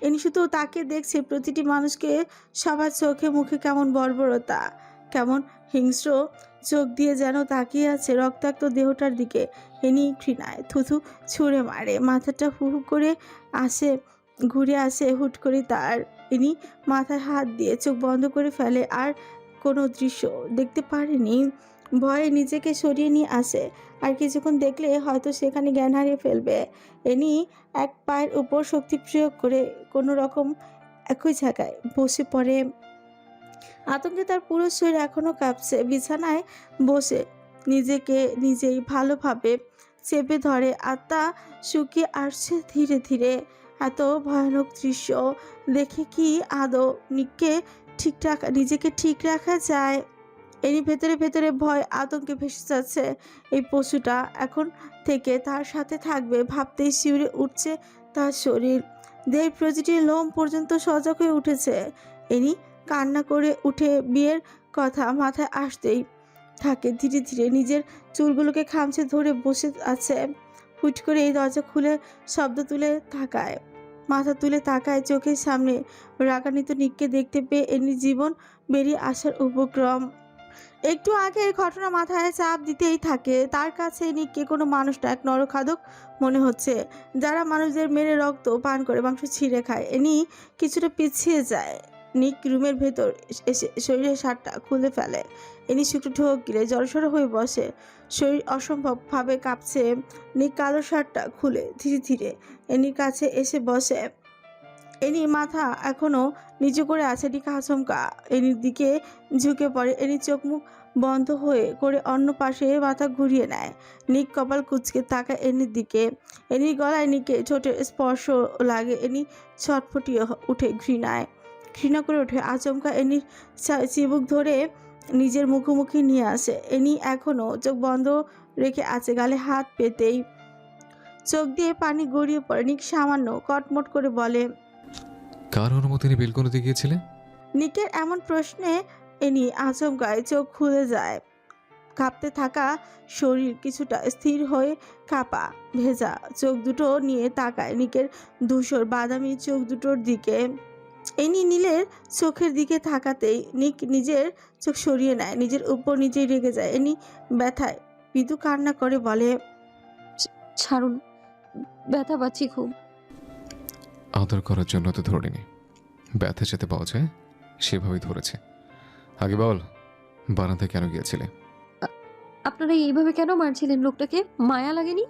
এনি শুধু তাকে দেখছে। প্রতিটি মানুষকে সবার চোখে মুখে কেমন বর্বরতা, কেমন হিংস্র চোখ দিয়ে যেন তাকিয়ে আছে রক্তাক্ত দেহটার দিকে। এনি ঘৃণায় থুথু ছুঁড়ে মারে, মাথাটা হু হু করে ঘুরে আসে হুট করে তার। ইনি মাথায় হাত দিয়ে চোখ বন্ধ করে ফেলে, আর কোনো দৃশ্য দেখতে পারেনি। ভয়ে নিজেকে সরিয়ে নিয়ে আসে। আর কিছুক্ষণ দেখলে হয়তো সেখানে জ্ঞান হারিয়ে ফেলবে। এনি এক পায়ের উপর শক্তি প্রয়োগ করে কোনো রকম একই জায়গায় বসে পড়ে। আতঙ্কে তার পুরো শরীর এখনো কাঁপছে। বিছানায় বসে নিজেকে নিজেই ভালোভাবে চেপে ধরে। আত্মা শুকিয়ে আসছে ধীরে ধীরে। এত ভয়ানক দৃশ্য দেখে কি আদৌ নিজেকে ঠিক রাখা যায়? এনি ভেতরে ভেতরে ভয় আতঙ্কে ভেসে যাচ্ছে। এই পশুটা এখন থেকে তার সাথে থাকবে ভাবতেই শিউরে উঠছে তার শরীর। দেহের প্রতিটি লোম পর্যন্ত সজাগ হয়ে উঠেছে। এনি কান্না করে উঠে বিয়ের কথা মাথায় আসতেই থাকে ধীরে ধীরে নিজের চুলগুলোকে খামচে ধরে বসে আছে। হুট করে এই দরজা খুলে শব্দ তুলে তাকায়, মাথা তুলে তাকায়, চোখের সামনে রাগান্বিত নিককে দেখতে পেয়ে এনি জীবন বেরিয়ে আসার উপক্রম। একটু আগের ঘটনা মাথায় চাপ দিতেই থাকে। তার কাছে নিককে কোনো মানুষ না, এক নরখাদক মনে হচ্ছে যারা মানুষদের মেরে রক্ত পান করে মাংস ছিঁড়ে খায়। এনি কিছুটা পিছিয়ে যায়। নিক রুমের ভেতর এসে শরীরের শার্টটা খুলে ফেলে। এনি শুকনো ঢোক গিলে জড়সড় হয়ে বসে, শরীর অসম্ভবভাবে কাঁপছে। নিক কালো শার্টটা খুলে ধীরে ধীরে এনির কাছে এসে বসে। এনি মাথা এখনো নিচু করে আছে। নিক আচমকা এনির দিকে ঝুঁকে পড়ে। এনি চোখ মুখ বন্ধ হয়ে করে অন্য পাশে মাথা ঘুরিয়ে নেয়। নিক কপাল কুঁচকে তাকায় এনির দিকে। এনির গলায় নিকে ঠোঁটের স্পর্শ লাগে। এনি ছটফটিয়ে উঠে ঘৃণা করে ওঠে। আচমকা এনির চিবুক ধরে নিজের মুখোমুখি নিয়ে আসে। এনি এখনো চোখ বন্ধ রেখে আছে। গালে হাত পেতেই চোখ দিয়ে পানি গড়িয়ে পড়ে। নিক সামান্য কটমট করে বলে, কার অনুমতি নিয়ে বেলকনিতে গিয়েছিলে? নিকের এমন প্রশ্নে এনি আচমকায় চোখ খুলে যায়। কাঁপতে থাকা শরীর কিছুটা স্থির হয়ে কাঁপা ভেজা চোখ দুটো নিয়ে তাকায় নিকের ধূসর বাদামি চোখ দুটোর দিকে। এনি নীলের চোখের দিকে তাকাতেই নিক নিজের চোখ সরিয়ে নেয়। নিজের উপর নিজেই রেগে যায়। এনি ব্যথায় পিতু কান্না করে বলে, ছাড়ুন, ব্যথা পাচ্ছি খুব। আদর করার জন্য তো ধরিনি, ব্যথা যেতে পাওয়া যায় সেভাবেই ধরেছে। আগে বল, বারান্দায় কেন গিয়েছিলে? আপনারা এইভাবে কেন মারছিলেন লোকটাকে? মায়া লাগেনি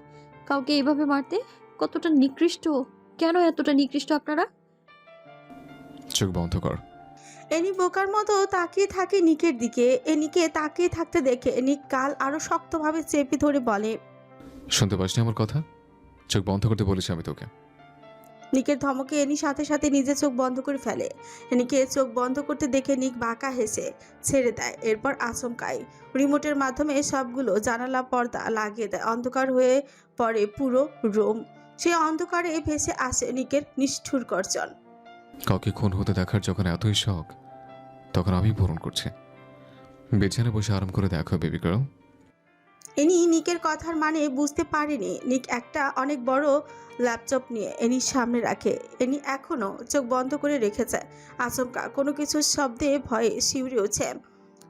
কাউকে এইভাবে মারতে? কতটা নিকৃষ্ট! কেন এতটা নিকৃষ্ট আপনারা? চোখ বন্ধ কর। এনি বোকার মতো তাকিয়ে থাকে নিকের দিকে। এনিকে তাকিয়ে থাকতে দেখে নিক গাল আরো শক্তভাবে চেপে ধরে বলে, শুনতে পাসনি আমার কথা? চোখ বন্ধ করতে বলেছি আমি তোকে। নিকের ধমকে এনি সাথে সাথে নিজে চোখ বন্ধ করে ফেলে। এনিকে চোখ বন্ধ করতে দেখে নিক বাঁকা হেসে ছেড়ে দেয়। এরপর আচমকায় রিমোটের মাধ্যমে সবগুলো জানালা পর্দা লাগিয়ে দেয়। অন্ধকার হয়ে পড়ে পুরো রুম। সেই অন্ধকারে ভেসে আসে নিকের নিষ্ঠুর গর্জন। কাউকে খুন হতে দেখার যখন এতই শখ, তখন আমি পূরণ করছি। বিছানায় বসে আরাম করে দেখো বেবি গার্ল। এনি নিকের কথার মানে বুঝতে পারেনি। নিক একটা অনেক বড় ল্যাপটপ নিয়ে এনির সামনে রাখে। এনি এখনো চোখ বন্ধ করে রেখেছে। আচমকা কোনো কিছুর শব্দে ভয়ে শিউরে ওঠে।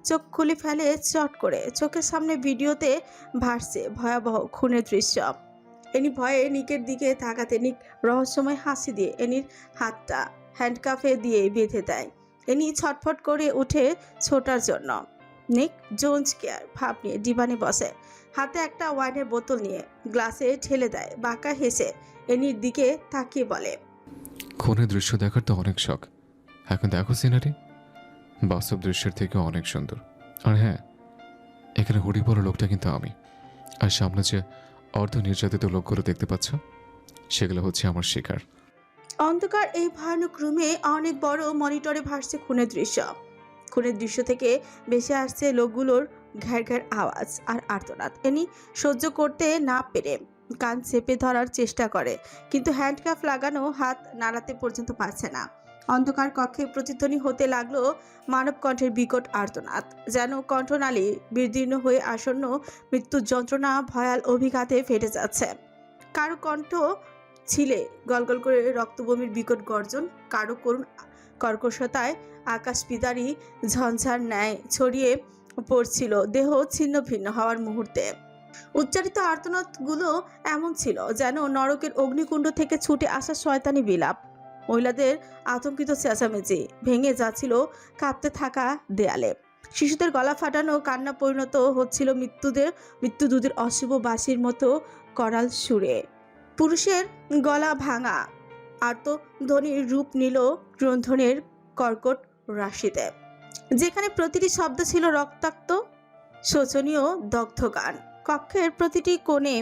চোখ খুলে ফেলে চট করে। চোখের সামনে ভিডিওতে ভাসছে ভয়াবহ খুনের দৃশ্য। এনি ভয়ে নিকের দিকে তাকাতে নিক রহস্যময় হাসি দিয়ে এনির হাতটা হ্যান্ডকাফে দিয়ে বেঁধে দেয়। এনি ছটফট করে উঠে ছোটার জন্য। নিক জোন্স কেয়ার ভাব নিয়ে ডিভানে বসে। হাতে একটা ওয়াইনের বোতল নিয়ে গ্লাসে ঠেলে দেয়। বাঁকা হেসে এনির দিকে তাকিয়ে বলে, খুনের দৃশ্য দেখার তো অনেক শখ। এখন দেখো সিনারি, বাস্তব দৃশ্যের থেকে অনেক সুন্দর। আর হ্যাঁ, এখানে হুডি পরা লোকটা কিন্তু আমি। আর সামনে যে অর্ধ নির্যাতিত লোকগুলো দেখতে পাচ্ছ, সেগুলো হচ্ছে আমার শিকার। অন্ধকার এই ভয়ানক রুমে অনেক বড় মনিটরে ভাসছে খুনের দৃশ্য। খুনের দৃশ্য থেকে ভেসে আসছে লোকগুলোর ঘ্যার ঘ্যার আওয়াজ আর আর্তনাদ। এনি সহ্য করতে না পেরে কান চেপে ধরার চেষ্টা করে, কিন্তু হ্যান্ডকাফ লাগানো হাত নাড়াতে পর্যন্ত পারছে না। অন্ধকার কক্ষে প্রতিধ্বনি হতে লাগলো মানব কণ্ঠের বিকট আর্তনাদ, যেন কণ্ঠনালী বিদীর্ণ হয়ে আসন্ন মৃত্যুর যন্ত্রণা ভয়াল অভিঘাতে ফেটে যাচ্ছে। কারো কণ্ঠ ছিলে গলগল করে রক্তবমির বিকট গর্জন, কারো করুণ কর্কশতায় আকাশ পিতারি ঝঞ্ঝার ন্যায় ছড়িয়ে পড়ছিল দেহ ছিন্ন ভিন্ন হওয়ার মুহূর্তে। উচ্চারিত আর্তনাদগুলো এমন ছিল যেন নরকের অগ্নিকুণ্ড থেকে ছুটে আসা শয়তানি বিলাপ। মহিলাদের আতঙ্কিত চেঁচামেচি ভেঙে যাচ্ছিল কাঁপতে থাকা দেয়ালে। শিশুদের গলা ফাটানো কান্না পরিণত হচ্ছিল মৃত্যুদূতের অশুভ বাঁশির মতো করাল সুরে। পুরুষের গলা ভাঙা আর্তধ্বনির রূপ নিল ক্রন্ধনের কর্কট রাশিতে, যেখানে প্রতিটি শব্দ ছিল রক্তাক্ত শোচনীয় দগ্ধ গান। কক্ষের প্রতিটি কোণে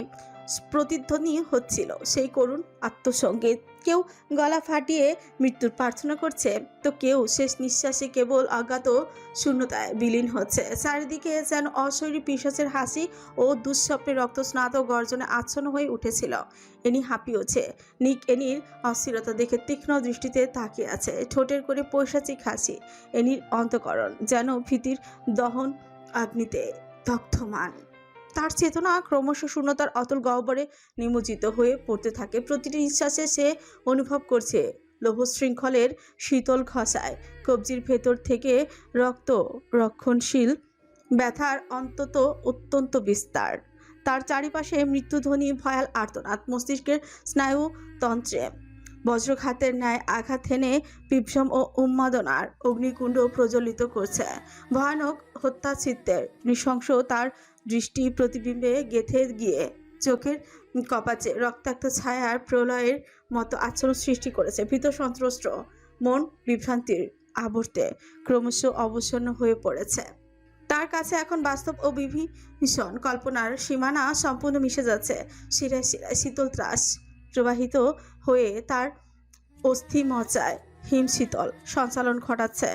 প্রতিধ্বনি হচ্ছিল সেই করুণ আত্মসঙ্গীত। কেউ গলা ফাটিয়ে মৃত্যুর প্রার্থনা করছে, তো কেউ শেষ নিঃশ্বাসে কেবল অজ্ঞাত শূন্যতায় বিলীন হচ্ছে। চারিদিকে যেন অশরীরী পিশাচের হাসি ও দুঃস্বপ্নে রক্তস্নাত গর্জনে আচ্ছন্ন হয়ে উঠেছিল। এনি হাঁপিয়েছে। নিক এনির অস্থিরতা দেখে তীক্ষ্ণ দৃষ্টিতে তাকিয়ে আছে, ঠোঁটের করে পৈশাচিক হাসি। এনির অন্তঃকরণ যেন ভীতির দহন অগ্নিতে দগ্ধমান। তার চেতনা ক্রমশ শূন্যতার অতল গহ্বরে নিমজ্জিত হয়ে পড়তে থাকে। প্রতিটি নিঃশ্বাসে সে অনুভব করছে লৌহ শৃঙ্খলের শীতল ঘষায় কবজির ভেতর থেকে রক্ত রক্ষণশীল ব্যথার অত্যন্ত বিস্তার। তার চারিপাশে মৃত্যুধ্বনি, ভয়াল আর্তনাদ, মস্তিষ্কের স্নায়ুতন্ত্রে বজ্রঘাতের ন্যায় আঘাত হেনে বিভ্রম ও উন্মাদনার অগ্নিকুণ্ড প্রজ্বলিত করছে। ভয়ানক হত্যাচিত্তের নৃশংস তার দৃষ্টি প্রতিবিম্বে গেঁথে গিয়ে চোখের কপাচে রক্তাক্ত ছায়ার প্রলয়ের মতো আচরণ সৃষ্টি করেছে। ভীত সন্ত্রস্ত মন বিভ্রান্তির আবর্তে ক্রমশ অবসন্ন হয়ে পড়েছে। তার কাছে এখন বাস্তব ও বিভীষণ কল্পনার সীমানা সম্পূর্ণ মিশে যাচ্ছে। শিরায় শিরায় শীতল ত্রাস প্রবাহিত হয়ে তার অস্থি মজ্জায় হিমশীতল সঞ্চালন ঘটাচ্ছে।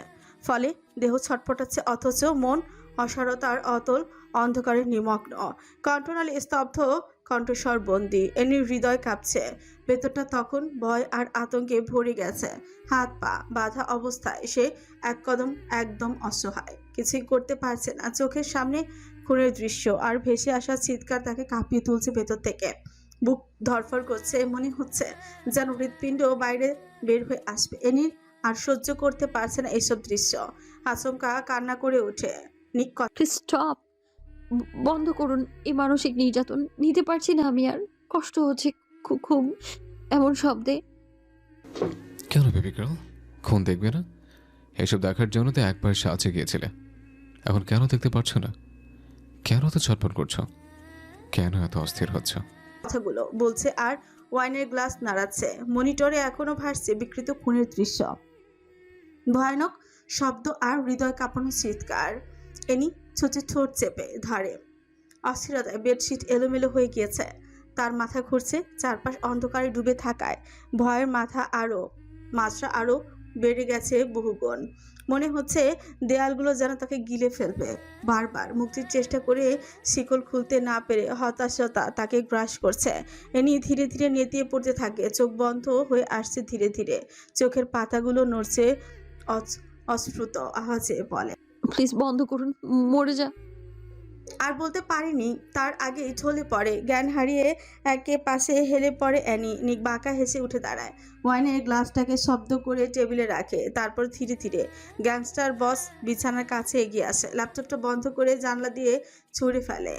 ফলে দেহ ছটফটাচ্ছে, অথচ মন অসারতার অতল অন্ধকারে নিমগ্ন। কণ্ঠনালী স্তব্ধ, কণ্ঠস্বর বন্দি। এনির হৃদয় কাঁপছে। ভেতরটা তখন ভয় আর আতঙ্কে ভরে গেছে। হাত পা বাঁধা অবস্থায় সে এক কদম একদম অসহায়, কিছুই করতে পারছে না। চোখের সামনে খুনের দৃশ্য আর ভেসে আসা চিৎকার তাকে কাঁপিয়ে তুলছে ভেতর থেকে। বুক ধরফর করছে, মনে হচ্ছে যেন হৃৎপিণ্ড বাইরে বের হয়ে আসবে। এনির আর সহ্য করতে পারছে না এসব দৃশ্য। আচমকা কান্না করে ওঠে। নিক প্লিজ স্টপ, বন্ধ করুন এই মানসিক নির্যাতন। নিতে পারছি না আমি আর, কষ্ট হচ্ছে খুব খুব এমন শব্দে। কেন বেবি গার্ল, খুন দেখবে না? এসব দেখার জন্য তো একবার সাহায্যে গিয়েছিলে, এখন কেন দেখতে পারছো না? কেন তো ছটফট করছো? কেন এত অস্থির হচ্ছ? কথাগুলো বলছে আর ওয়াইনের গ্লাস নাড়াচ্ছে। মনিটরে এখনো ভাসছে বিকৃত খুনের দৃশ্য, ভয়ানক শব্দ আর হৃদয় কাঁপানো চিৎকার। এনি ছোটে ঠোঁট চেপে ধরে। অস্থিরতায় বেডশিট এলোমেলো হয়ে গিয়েছে। তার মাথা ঘুরছে, চারপাশ অন্ধকারে ডুবে থাকায় ভয়ের মাত্রা আরো বেড়ে গেছে বহুগুণ। মনে হচ্ছে দেয়ালগুলো যেন তাকে গিলে ফেলবে। বারবার মুক্তির চেষ্টা করে শিকল খুলতে না পেরে হতাশতা তাকে গ্রাস করছে। এনি ধীরে ধীরে নেতিয়ে পড়তে থাকে। চোখ বন্ধ হয়ে আসছে ধীরে ধীরে। চোখের পাতাগুলো নড়ছে অস্ফুট আওয়াজে বলে, প্লিজ বন্ধ করুন, মরে যা। আর বলতে পারেনি, তার আগেই ঢলে পড়ে। জ্ঞান হারিয়ে একে পাশে হেলে পড়ে অ্যানি। নিক বাঁকা হেসে উঠে দাঁড়ায়, ওয়াইনের গ্লাসটাকে শব্দ করে টেবিলে রাখে। তারপর ধীরে ধীরে গ্যাংস্টার বস বিছানার কাছে এগিয়ে আসে। ল্যাপটপটা বন্ধ করে জানলা দিয়ে ছুঁড়ে ফেলে।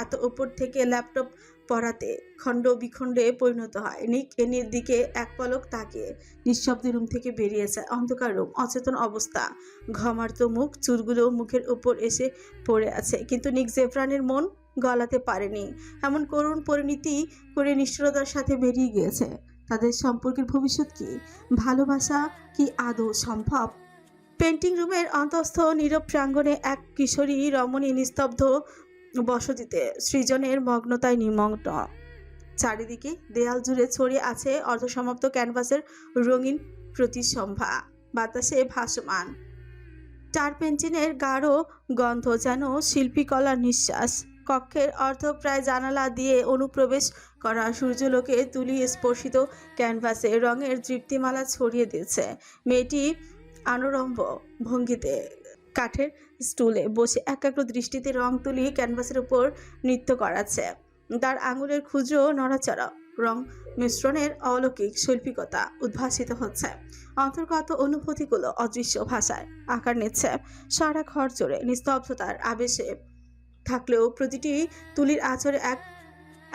এত উপর থেকে ল্যাপটপ পড়াতে খণ্ড বিখণ্ডে পরিণত হয়। নিক এনির দিকে এক পলক তাকিয়ে নিঃশব্দে রুম থেকে বেরিয়ে যায়। অন্ধকার রুম, অচেতন অবস্থা, ঘমার্ত মুখ, চুলগুলো মুখের উপর এসে পড়ে আছে। কিন্তু নিক জেফরানের মন গলাতে পারেনি। এমন করুণ পরিণতি করে নিষ্ঠুরতার সাথে বেরিয়ে গিয়েছে। তাদের সম্পর্কের ভবিষ্যৎ কি? ভালোবাসা কি আদৌ সম্ভব? পেন্টিং রুমের অন্তঃস্থ নীরব প্রাঙ্গণে এক কিশোরী রমণী নিস্তব্ধ বসতিতে সৃজনের মগ্নতায় নিমগ্ন। চারিদিকে দেয়াল জুড়ে ছড়িয়ে আছে অর্ধসমাপ্ত ক্যানভাসের রঙিন প্রতিসম্ভা। বাতাসে ভাসমান টারপেন্টিনের গাঢ় গন্ধ যেন শিল্পীকলার নিঃশ্বাস। কক্ষের অর্ধপ্রায় জানালা দিয়ে অনুপ্রবেশ করা সূর্যলোকে তুলি স্পর্শিত ক্যানভাসে রঙের তৃপ্তিমালা ছড়িয়ে দিয়েছে। মেয়েটি আনুরম্ভ ভঙ্গিতে কাঠের স্টুলে বসে একাগ্র দৃষ্টিতে রং তুলি ক্যানভাসের উপর নৃত্য করাচ্ছে। তার আঙুলের ক্ষুদ্র নড়াচড়া রং মিশ্রণের অলৌকিক শৈল্পিকতা উদ্ভাসিত হচ্ছে। অন্তর্গত অনুভূতিগুলো অদৃশ্য ভাষায় আকার নিচ্ছে। সারা ঘর জুড়ে নিস্তব্ধতার আবেশে থাকলেও প্রতিটি তুলির আঁচড়ে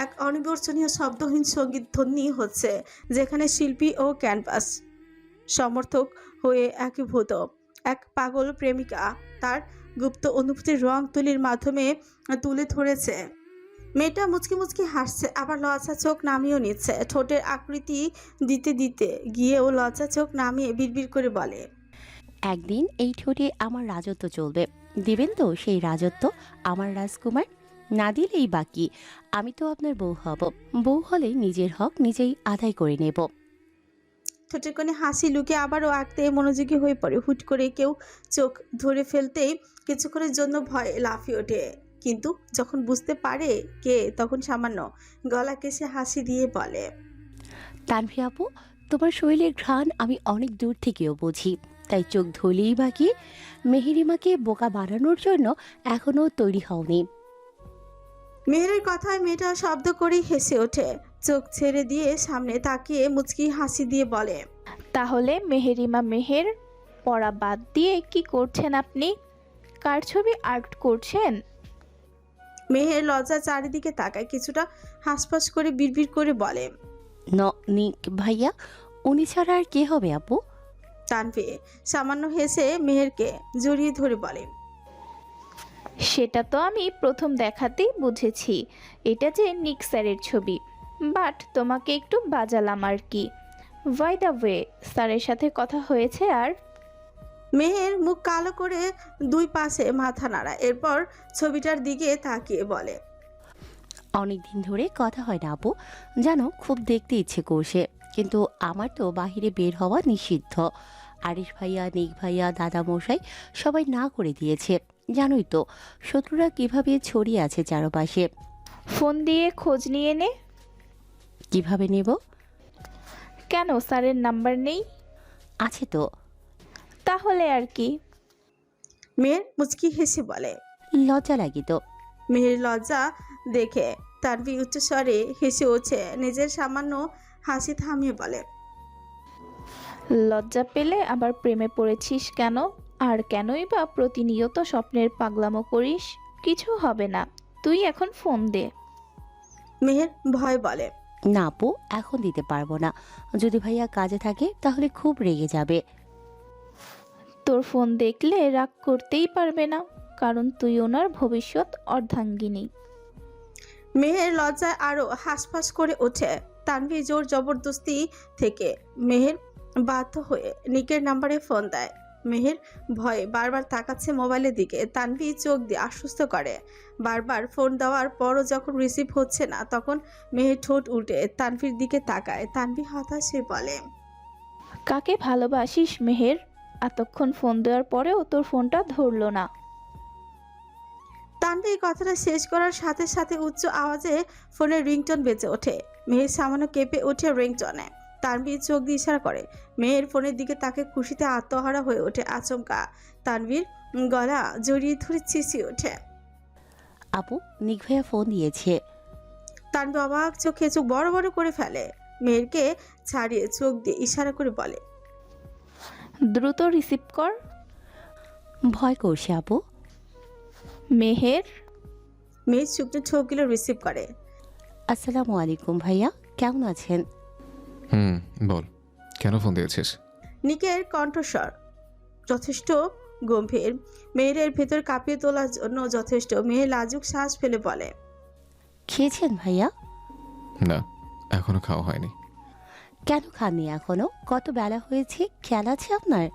এক অনিবর্চনীয় শব্দহীন সঙ্গীত ধ্বনি হচ্ছে, যেখানে শিল্পী ও ক্যানভাস সমর্থক হয়ে একীভূত। এক পাগল প্রেমিকা তার গুপ্ত অনুভূতির রং তুলির মাধ্যমে তুলে ধরেছে। মেয়েটা মুচকি মুচকি হাসছে, আবার লজ্জা চোখ নামিয়েও নিচ্ছে। ঠোঁটের আকৃতি দিতে দিতে গিয়েও লজ্জা চোখ নামিয়ে বিড়বিড় করে বলে, একদিন এই ঠোঁটে আমার রাজত্ব চলবে। দিবেন তো সেই রাজত্ব আমার রাজকুমার? না দিলেই বাকি। আমি তো আপনার বউ হব, বউ হলে নিজের হক নিজেই আদায় করে নেব। ঠোঁটের কোণে হাসি লুকিয়ে আবারও আঁকতে মনোযোগী হয়ে পড়ে। হুট করে কেউ চোখ ধরে ফেলতেই কিছুক্ষণের জন্য ভয়ে লাফিয়ে ওঠে, কিন্তু যখন বুঝতে পারে কে, তখন সামান্য গলা কেসে হাসি দিয়ে বলে, তানভি আপু, তোমার শরীরের ঘ্রাণ আমি অনেক দূর থেকেও বুঝি, তাই চোখ ধরলেই বাকি। মেহেরিমাকে বোকা বানানোর জন্য এখনও তৈরি হওনি। মেহেরের কথায় মেয়েটা শব্দ করেই হেসে ওঠে, চোখ ছেড়ে দিয়ে সামনে তাকিয়ে মুচকি হাসি দিয়ে বলে, তাহলে মেহেরিমা মেহের পড়া বাদ দিয়ে কি করছেন আপনি? কার ছবি আর্ট করছেন? মেহের লজ্জা চারিদিকে তাকায়, কিছুটা হাঁসফাঁস করে বিড়বিড় করে বলে, নিক ভাইয়া, উনি ছাড়া আর কে হবে আপু? তানভি সামান্য হেসে মেহেরকে জড়িয়ে ধরে বলে, সেটা তো আমি প্রথম দেখাতেই বুঝেছি এটা যে নিক স্যারের ছবি, বাট তোমাকে একটু বাজালাম আর কি। বাই দ্য ওয়ে, স্যারের সাথে কথা হয়েছে? আর মেহের মুখ কালো করে দুই পাশে মাথা নাড়ায়, এরপর ছবিটার দিকে তাকিয়ে বলে, অনেক দিন ধরে কথা হয় না আপু, জানো খুব দেখতে ইচ্ছে করছে, কিন্তু আমার তো বাহিরে বের হওয়া নিষিদ্ধ। আরিশ ভাইয়া, নিক ভাইয়া, দাদা মশাই সবাই না করে দিয়েছে। জানোই তো শত্রুরা কিভাবে ছড়িয়ে আছে চারপাশে। ফোন দিয়ে খোঁজ নিয়ে নে। কিভাবে নেব? কেন, স্যারের নাম্বার নেই? আছে তো। তাহলে আর কি? মেহের মুচকি হেসে বলে, লজ্জা লাগি তো। মেহের লজ্জা দেখে তানভি উচ্চস্বরে হেসে ওঠে, নিজের সামান্য হাসি থামিয়ে বলে, লজ্জা পেলে আবার প্রেমে পড়েছিস কেন? আর কেনই বা প্রতিনিয়ত স্বপ্নের পাগলামো করিস? কিছু হবে না, তুই এখন ফোন দে। মেহের ভয় বলে, না আপু, এখন দিতে পারবো না। যদি ভাইয়া কাজে থাকে তাহলে খুব রেগে যাবে। তোর ফোন দেখলে রাগ করতেই পারবে না, কারণ তুই ওনার ভবিষ্যৎ অর্ধাঙ্গিনী। মেহের লজ্জায় আরো হাঁসফাঁস করে ওঠে। তানভি জোর জবরদস্তি থেকে মেহের বাধ্য হয়ে নিকের নাম্বারে ফোন দেয়। মেহের ভয়ে বারবার তাকাচ্ছে মোবাইলের দিকে। তানভি চোখ দিয়ে আশ্বস্ত করে। বারবার ফোন দেওয়ার পরও যখন রিসিভ হচ্ছে না, তখন মেহের ঠোঁট উল্টে তানভির দিকে তাকায়। তানভি হতাশ হয়ে বলে, কাকে ভালোবাসিস মেহের? এতক্ষণ ফোন দেওয়ার পরেও তোর ফোনটা ধরলো না। তানভি এই কথাটা শেষ করার সাথে সাথে উচ্চ আওয়াজে ফোনের রিংটোন বেজে ওঠে। মেহের সামান্য কেঁপে ওঠে রিংটোনে। তানভি চোখ দিয়ে ইশারা করে। মেহের ফোনের দিকে তাকে খুশিতে আত্মহারা হয়ে ওঠে। আচমকা তানভীর গলা জড়িয়ে ধরে চেঁচিয়ে ওঠে, আপু, নিক ভাইয়া ফোন দিয়েছে। তানভি অবাক চোখে চোখ বড় বড় করে ফেলে। মেহেরকে ছাড়িয়ে চোখ দিয়ে ইশারা করে বলে, দ্রুত রিসিভ কর। ভয় করছে আপু। মেহের। মেহের শুকনো ঠোকগুলো রিসিভ করে। আসসালামু আলাইকুম ভাইয়া, কেমন আছেন? বল, কেন ফোন দিয়েছিস? নিকের কণ্ঠস্বর যথেষ্ট গম্ভীর, মেহেরের ভেতর কাঁপিয়ে তোলার জন্য যথেষ্ট। মেহের লাজুক শ্বাস ফেলে বলে, খেয়েছেন ভাইয়া? না, এখনো খাওয়া হয়নি। কেন খাননি এখনো? কত বেলা হয়েছে, খেয়াল আছে আপনার?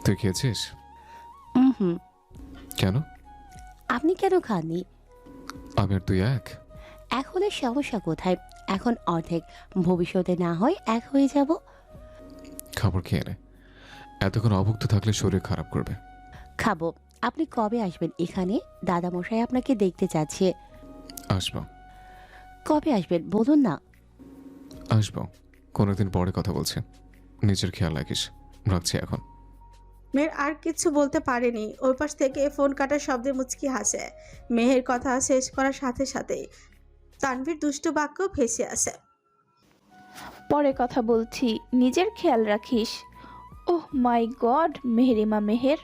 তুই খেয়েছিস? হুম। কেন? আপনি কেন খাননি? আমি আর তুই এক? এখন এর সমস্যা কোথায়? এখন অর্ধেক, ভবিষ্যতে না হয় এক হয়ে যাব। খাবার খেয়ে নে, এতক্ষণ অভুক্ত থাকলে শরীর খারাপ করবে। খাবো। আপনি কবে আসবেন এখানে? দাদামশাই আপনাকে দেখতে চাচ্ছে। আসবো। কবে আসবেন বলুন না। আসবো, কোনোদিন পরে কথা বলছি। নিজের খেয়াল রাখিস, রাখছি এখন। মেহের আর কিছু বলতে পারেনি। ওই পাশ থেকে ফোন কাটার শব্দে মুচকি হাসে। মেহের কথা শেষ করার সাথে সাথেই তানভীর দুষ্টু বাক্য ভেসে আসে, পরে কথা বলছি, নিজের খেয়াল রাখিস। ওহ মাই গড, মেহেরিমা মেহের।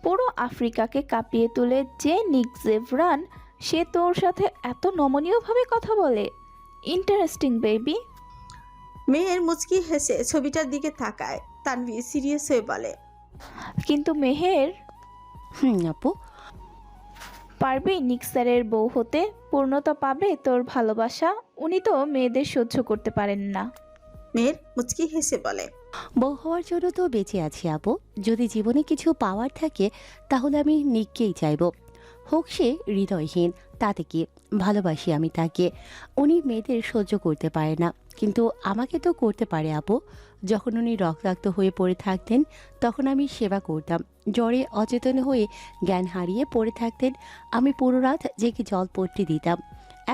পুরো আফ্রিকাকে কাঁপিয়ে তুলে যে নিক জেভরান, সে তোর সাথে এত নমনীয়ভাবে কথা বলে। Interesting baby. মেহের মুচকি হেসে ছবিটার দিকে তাকায়। তানভীর সিরিয়াস হয়ে বলে, কিন্তু মেহের, আপু, পারবি নিক স্যারের বউ হতে? পূর্ণতা পাবে তোর ভালোবাসা। উনি তো মেয়েদের সহ্য করতে পারেন না। মেহের মুচকি হেসে বলে, বউ হওয়ার জন্য তো বেঁচে আছি আপু। যদি জীবনে কিছু পাওয়ার থাকে তাহলে আমি নিককেই চাইব। হোক সে হৃদয়হীন, তাতে কি, ভালোবাসি আমি তাকে। উনি মেয়েদের সহ্য করতে পারে না, কিন্তু আমাকে তো করতে পারে আপু। যখন উনি রক্তাক্ত হয়ে পড়ে থাকতেন তখন আমি সেবা করতাম। জ্বরে অচেতন হয়ে জ্ঞান হারিয়ে পড়ে থাকতেন, আমি পুরো রাত জেগে জলপট্টি দিতাম,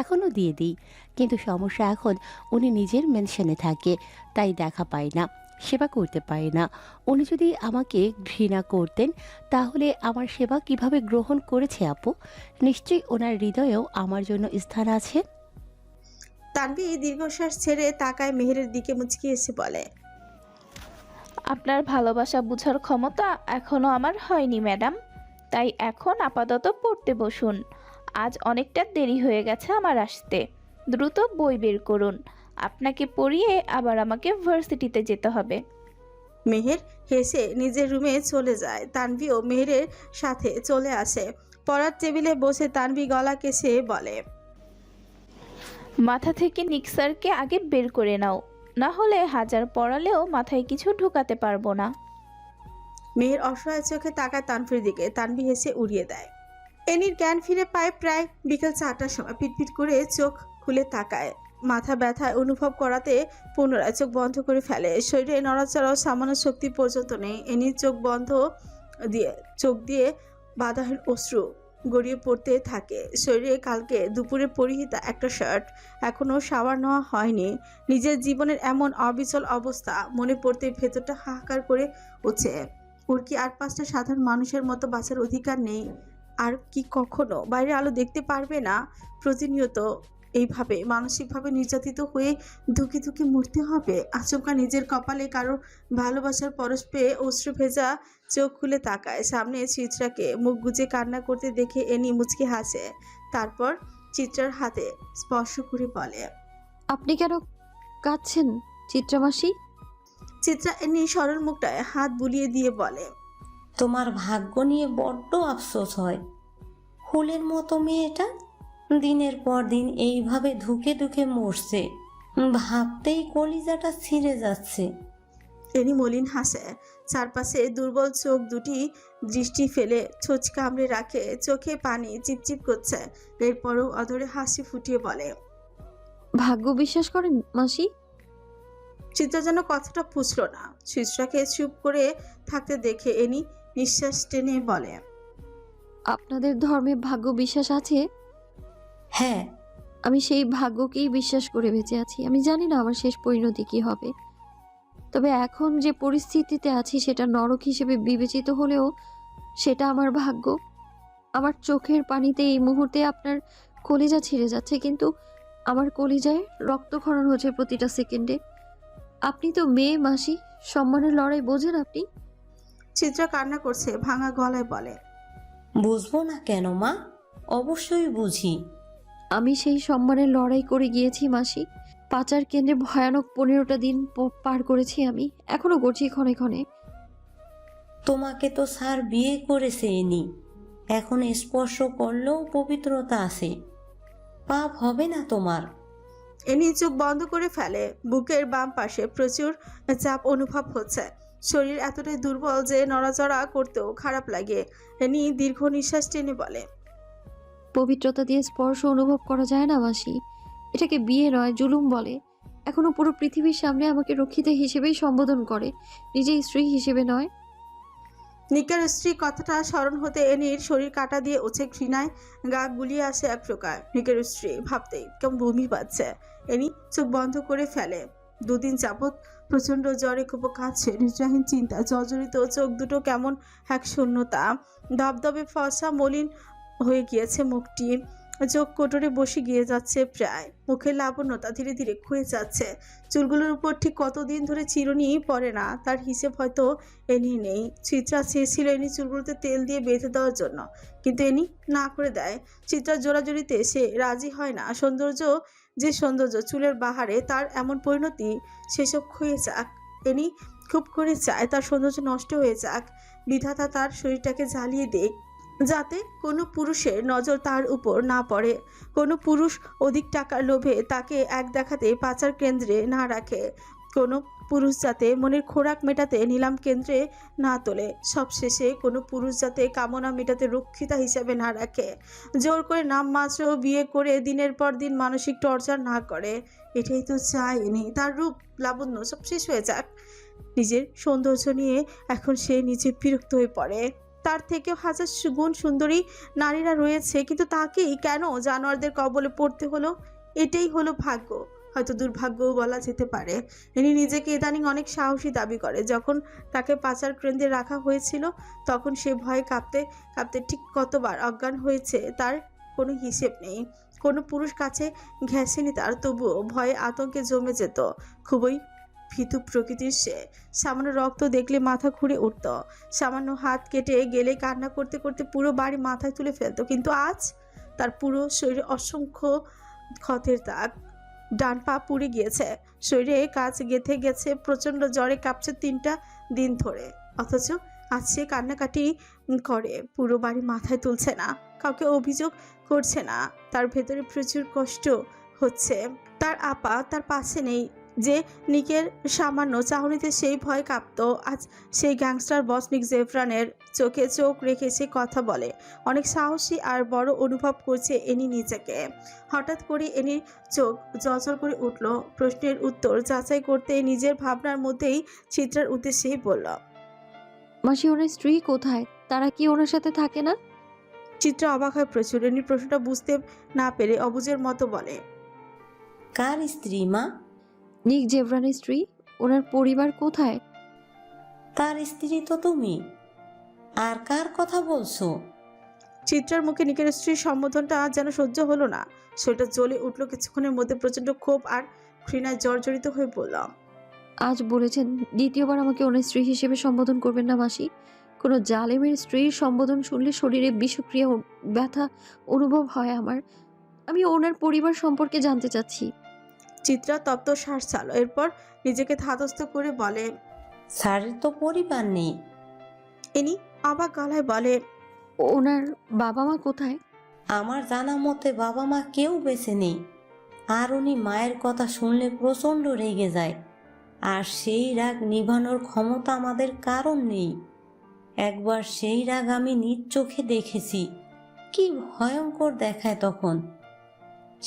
এখনও দিয়ে দিই। কিন্তু সমস্যা এখন উনি নিজের মেনশনে থাকে, তাই দেখা পায় না, সেবা করতে পারে না। উনি যদি আমাকে ঘৃণা করতেন তাহলে আমার সেবা কিভাবে গ্রহণ করেছে আপু? নিশ্চয়ই ওনার হৃদয়েও আমার জন্য স্থান আছে। তানভি দীর্ঘশ্বাস ছেড়ে তাকায় মেহেরের দিকে, মুচকি এসে বলে, আপনার ভালোবাসা বুঝার ক্ষমতা এখনো আমার হয়নি ম্যাডাম, তাই এখন আপাতত পড়তে বসুন। আজ অনেকটা দেরি হয়ে গেছে আমার আসতে, দ্রুত বই বের করুন, আপনাকে পড়িয়ে আবার আমাকে ভার্সিটিতে যেতে হবে। মেহের হেসে নিজের রুমে চলে যায়। তানভিও মেহেরের সাথে চলে আসে। পড়ার টেবিলে বসে তানভি গলা কেসে বলে, মাথা থেকে নিক্সারকে আগে বের করে নাও, না হলে হাজার পড়ালেও মাথায় কিছু ঢুকাতে পারবো না। মেহের অসহায় চোখে তাকায় তানভির দিকে। তানভি হেসে উড়িয়ে দেয়। এনির জ্ঞান ফিরে পায় প্রায় বিকেল 4টার সময়। পিটপিট করে চোখ খুলে তাকায়। মাথা ব্যথায় অনুভব করাতে পুনরায় চোখ বন্ধ করে ফেলে। শরীরে নড়াচড়াও সামান্য শক্তি পর্যন্ত নেই। এনির চোখ দিয়ে বাধাহীন অশ্রু গড়িয়ে পড়তে থাকে। শরীরে কালকে দুপুরে পরিহিতা একটা শার্ট এখনও শাওয়ার নেওয়া হয়নি। নিজের জীবনের এমন অবিচল অবস্থা মনে পড়তে ভেতরটা হাহাকার করে উঠছে। ওর কি আর 5টা সাধারণ মানুষের মতো বাঁচার অধিকার নেই? আর কি কখনো বাইরের আলো দেখতে পারবে না? প্রতিনিয়ত এইভাবে মানসিকভাবে নির্যাতিত হয়ে ধুকে ধুকে মরতে হবে? আচমকা নিজের কপালে কারো ভালোবাসার পরশ পেয়ে অশ্রু ভেজা চোখ খুলে তাকায়। সামনে চিত্রাকে মুখ গুজে কান্না করতে দেখে এনি মুচকি হাসে। তারপর চিত্রার হাতে স্পর্শ করে বলে, আপনি কেন কাঁদছেন চিত্রামাসি? চিত্রা এনি সরল মুখটায় হাত বুলিয়ে দিয়ে বলে, তোমার ভাগ্য নিয়ে বড্ড আফসোস হয়। ফুলের মতো মেয়েটা দিনের পর দিন এইভাবে ধুকে ধুকে মরছে, ভাবতেই কলিজাটা ছিঁড়ে যাচ্ছে। এনি মলিন হাসে। চারপাশে দুর্বল চোখ দুটি দৃষ্টি ফেলে ছোঁচ কামড়ে রাখে। চোখে পানি চিপচিপ করছে। এরপরও অধরে হাসি ফুটিয়ে বলে, ভাগ্য বিশ্বাস করেন মাসি? চিত্রা যেন কথাটা বুঝল না। চিত্রাকে চুপ করে থাকতে দেখে এনি নিঃশ্বাস টেনে বলে, আপনাদের ধর্মে ভাগ্য বিশ্বাস আছে? হ্যাঁ, আমি সেই ভাগ্যকেই বিশ্বাস করে বেঁচে আছি। আমি জানি না আমার শেষ পরিণতি কি হবে, তবে এখন যে পরিস্থিতিতে আছি সেটা নরক হিসেবে বিবেচিত হলেও সেটা আমার ভাগ্য। আমার চোখের পানিতে এই মুহূর্তে আপনার কলিজা ছিঁড়ে যাচ্ছে, কিন্তু আমার কলিজায় রক্তক্ষরণ হচ্ছে প্রতিটা সেকেন্ডে। আপনি তো মেয়ে মাসি, সম্মানের লড়াই বোঝেন আপনি? চিত্রা কান্না করছে ভাঙা গলায় বলে, বুঝবো না কেন মা, অবশ্যই বুঝি। আমি সেই সম্মানের লড়াই করে গিয়েছি মাসি। পাচার কেন্দ্রে ভয়ানক 15টা দিন পার করেছি আমি, এখনো করছি ক্ষণে ক্ষণে। তোমাকে তো স্যার বিয়ে করেছে এনি, এখন স্পর্শ করলেও পবিত্রতা আছে, পাপ হবে না তোমার। এনি চোখ বন্ধ করে ফেলে। বুকের বাম পাশে প্রচুর চাপ অনুভব হচ্ছে। শরীর এতটাই দুর্বল যে নড়াচড়া করতেও খারাপ লাগে। এনি দীর্ঘ নিঃশ্বাস টেনে বলে, পবিত্রতা দিয়ে স্পর্শ অনুভব করা যায় না মাসি, এটাকে বিয়ে নয় জুলুম বলে। এখনো পুরো পৃথিবীর সামনে আমাকে রক্ষিতা হিসেবেই সম্বোধন করে, নিজেই স্ত্রী হিসেবে নয়। নিকার স্ত্রী কথাটা স্মরণ হতে এনির শরীর কাটা দিয়ে ওঠে। ঘৃণায় গা গুলিয়ে আসে এক প্রকার। নিকার স্ত্রী ভাবতেই কেমন বমি পাচ্ছে। এনি চোখ বন্ধ করে ফেলে। 2 দিন যাবৎ প্রচন্ড জ্বরে খুব কাছে, নিদ্রাহীন চিন্তা জর্জরিত চোখ দুটো কেমন এক শূন্যতা। ধবধবে ফসা মলিন হয়ে গিয়েছে মুখটি। চোখ কোটরে বসে গিয়ে যাচ্ছে প্রায়। মুখের লাবণ্যতা ধীরে ধীরে ক্ষয়ে যাচ্ছে। চুলগুলোর উপর ঠিক কতদিন ধরে চিরুনি পড়ে না তার হিসেব হয়তো এনি নেই। চিত্রা চেয়েছিল এনি চুলগুলোতে তেল দিয়ে বেঁধে দেওয়ার জন্য, কিন্তু এনি না করে দেয়। চিত্রার জোরাজোরিতে সে রাজি হয় না। যে সৌন্দর্য চুলের বাহারে, তার এমন পরিণতি সেসব ক্ষয়ে যাক। এনি খুব করে চায় তার সৌন্দর্য নষ্ট হয়ে যাক। বিধাতা তার শরীরটাকে জ্বালিয়ে দেখ, যাতে কোনো পুরুষের নজর তার উপর না পড়ে। কোনো পুরুষ অধিক টাকার লোভে তাকে এক দেখাতে পাচার কেন্দ্রে না রাখে। কোনো পুরুষ যাতে মনের খোরাক মেটাতে নিলাম কেন্দ্রে না তোলে, সবশেষে কোনো পুরুষ যাতে কামনা মেটাতে রক্ষিতা হিসেবে না রাখে, জোর করে নাম মাত্র বিয়ে করে দিনের পর দিন মানসিক টর্চার না করে। এটাই তো চায়নি। তার রূপ লাবণ্য সব শেষ হয়ে যাক। নিজের সৌন্দর্য নিয়ে এখন সে নিজে বিরক্ত হয়ে পড়ে। তার থেকেও হাজার গুণ সুন্দরী নারীরা রয়েছে, কিন্তু তাকেই কেন জানোয়ারদের কবলে পড়তে হলো? এটাই হলো ভাগ্য, হয়তো দুর্ভাগ্যও বলা যেতে পারে। ইনি নিজেকে ইদানিং অনেক সাহসী দাবি করে। যখন তাকে পাচার কেন্দ্রে রাখা হয়েছিল তখন সে ভয়ে কাঁপতে কাঁপতে ঠিক কতবার অজ্ঞান হয়েছে তার কোনো হিসেব নেই। কোনো পুরুষ কাছে ঘেঁষেনি তার, তবুও ভয়ে আতঙ্কে জমে যেত। খুবই ভীতু প্রকৃতির সে। সামান্য রক্ত দেখলে মাথা ঘুরে উঠত, সামান্য হাত কেটে গেলে কান্না করতে করতে পুরো বাড়ি মাথায় তুলে ফেলতো। কিন্তু আজ তার পুরো শরীরে অসংখ্য ক্ষতের দাগ, ডান পা পুড়ে গিয়েছে, শরীরে কাজ গেঁথে গেছে, প্রচণ্ড জ্বরে কাঁপছে 3টা দিন ধরে। অথচ আজ সে কান্নাকাটি করে, পুরো বাড়ি মাথায় তুলছে না, কাউকে অভিযোগ করছে না। তার ভেতরে প্রচুর কষ্ট হচ্ছে। তার আপা তার পাশে নেই, যে নিকের সামান্য চাহনিতে সেই ভয় কাঁপতো, আজ সেই গ্যাংস্টার বস নিক জেফরানের চোখে চোখ রেখে সে কথা বলে। অনেক সাহসী আর বড় অনুভব করছে এনি নিজেকে। হঠাৎ করে এনির চোখ জলজল করে উঠল। প্রশ্নের উত্তর যাচাই করতে নিজের ভাবনার মধ্যেই চিত্রার উদ্দেশ্যেই বলল, মাসি, ওনার স্ত্রী কোথায়? তারা কি ওনার সাথে থাকে না? চিত্রা অবাক হয় প্রচুর। এনির প্রশ্নটা বুঝতে না পেরে অবুঝের মতো বলে, কার স্ত্রী মা? নিক জেভরানের স্ত্রী। ওনার পরিবার কোথায়? তার স্ত্রী তো তুমি। আর কার কথা বলছো? চিত্রার মুখে নিকের স্ত্রীর সম্বোধনটা যেন সহ্য হলো না। সেটা জ্বলে উঠল কিছুক্ষণের মধ্যে, প্রচণ্ড ক্ষোভ আর ঘৃণায় জর্জরিত হয়ে বলল, আজ বলেছেন দ্বিতীয়বার আমাকে ওনার স্ত্রী হিসেবে সম্বোধন করবেন না মাসি। কোনো জালেমের স্ত্রীর সম্বোধন শুনলে শরীরে বিষক্রিয়া ব্যথা অনুভব হয় আমার। আমি ওনার পরিবার সম্পর্কে জানতে চাচ্ছি। চিত্রা তপ্ত শ্বাস ছাড়ল, এরপর নিজেকে ধাতস্থ করে বলে, স্যারের তো পরিবার নেই। এনি অবাক গলায় বলে, ওনার বাবা মা কোথায়? আমার জানা মতে বাবা মা কেউ বেঁচে নেই। আর উনি মায়ের কথা শুনলে প্রচণ্ড রেগে যায়, আর সেই রাগ নিভানোর ক্ষমতা আমাদের কারণ নেই। একবার সেই রাগ আমি নিজ চোখে দেখেছি, কি ভয়ঙ্কর দেখায় তখন।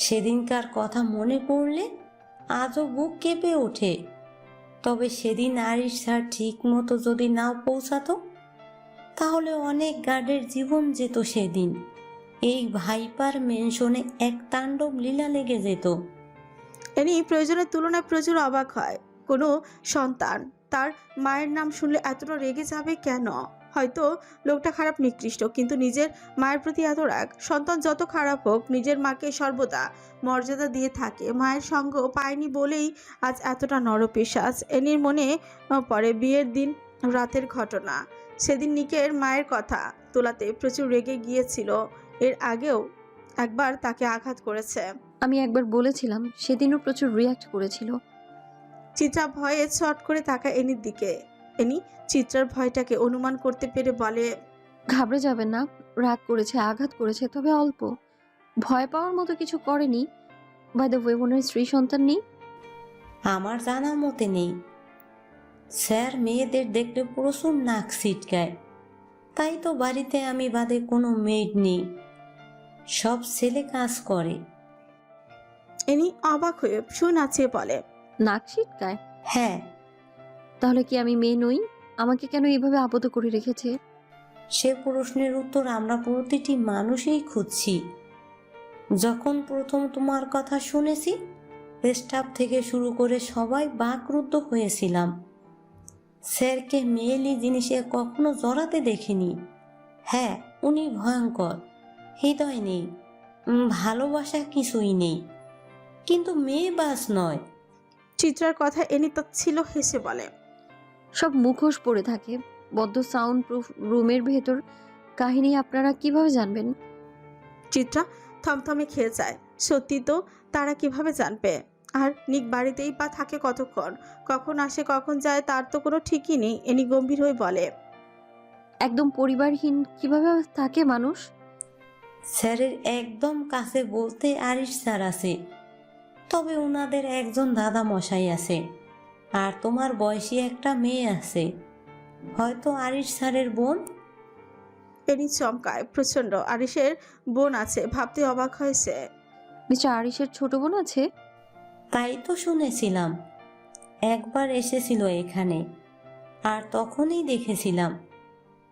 সেদিনকার কথা মনে পড়লে আজও বুক কেঁপে ওঠে। তবে সেদিন আরিশ স্যার ঠিক মতো যদি নাও পৌঁছাতো, তাহলে অনেক গার্ডের জীবন যেত সেদিন। এই ভাইপার মেনশনে এক তাণ্ডব লীলা লেগে যেত। এনি প্রয়োজনের তুলনায় প্রচুর অবাক হয়। কোনো সন্তান তার মায়ের নাম শুনলে এতটা রেগে যাবে কেন? হয়তো লোকটা খারাপ নিকৃষ্ট, কিন্তু নিজের মায়ের প্রতি এত রাগ। সন্তান যত খারাপ হোক নিজের মাকে সর্বদা মর্যাদা দিয়ে থাকে। মায়ের সঙ্গ পায়নি বলেই আজ এতটা নরপিশাচ। এনির মনে পড়ে বিয়ের দিন রাতের ঘটনা। সেদিন নিকের মায়ের কথা তোলাতে প্রচুর রেগে গিয়েছিল। এর আগেও একবার তাকে আঘাত করেছে। আমি একবার বলেছিলাম, সেদিনও প্রচুর রিয়াক্ট করেছিল। চিত্রা ভয়ে ছট করে তাকায় এনির দিকে। এনি চিত্রার ভয়টাকে অনুমান করতে পেরে বলে, ঘাবড়ে যাবেন না, রাগ করেছে, আঘাত করেছে, তবে অল্প। ভয় পাওয়ার মতো কিছু করেনি। বাই দ্য ওয়ে, ওনার স্ত্রী সন্তান নেই? আমার জানা মতে নেই। স্যার মেয়েদের দেখলে প্রচুর নাক ছিটকায়, তাই তো বাড়িতে আমি বাদে কোনো মেড নেই, সব ছেলে কাজ করে। এনি অবাক হয়ে শুনাচ্ছে বলে, নাক ছিটকায়? হ্যাঁ। তাহলে কি আমি মেয়ে নই? আমাকে কেন এইভাবে আবদ্ধ করে রেখেছে? সে প্রশ্নের উত্তর আমরা প্রতিটি মানুষই খুঁজছি। যখন প্রথম তোমার কথা শুনেছি, স্টাফ থেকে শুরু করে সবাই বাকরুদ্ধ হয়েছিলাম। স্যারকে মেয়েলি জিনিসে কখনো জড়াতে দেখিনি। হ্যাঁ, উনি ভয়ঙ্কর, হৃদয় নেই, ভালোবাসা কিছুই নেই, কিন্তু মেয়ে বাস নয়। চিত্রার কথা এনি তাচ্ছিল হেসে বলে, সব মুখোশ পড়ে থাকে। বদ্ধ সাউন্ড প্রুফ রুমের ভেতর কাহিনী আপনারা কিভাবে জানবেন? চিত্রা থমথমে খেয়ে যায়। সত্যি তো, তারা কিভাবে জানবে? আর নিক বাড়িতেই বা থাকে কতক্ষণ, কখন আসে কখন যায় তার তো কোনো ঠিকই নেই। এনি গম্ভীর হয়ে বলে, একদম পরিবারহীন কিভাবে থাকে মানুষ? স্যারের একদম কাছে বলতে আরিশ স্যার আছে, তবে ওনাদের একজন দাদা মশাই আছে। আর তোমার বয়সী একটা মেয়ে আছে, হয়তো আরিশ স্যারের বোন। এনি চমকায় প্রচন্ড। আরিশের বোন আছে ভাবতে অবাক হয়েছে। মিস্টার আরিশের ছোট বোন আছে? তাই তো শুনেছিলাম, একবার এসেছিল এখানে, আর তখনই দেখেছিলাম।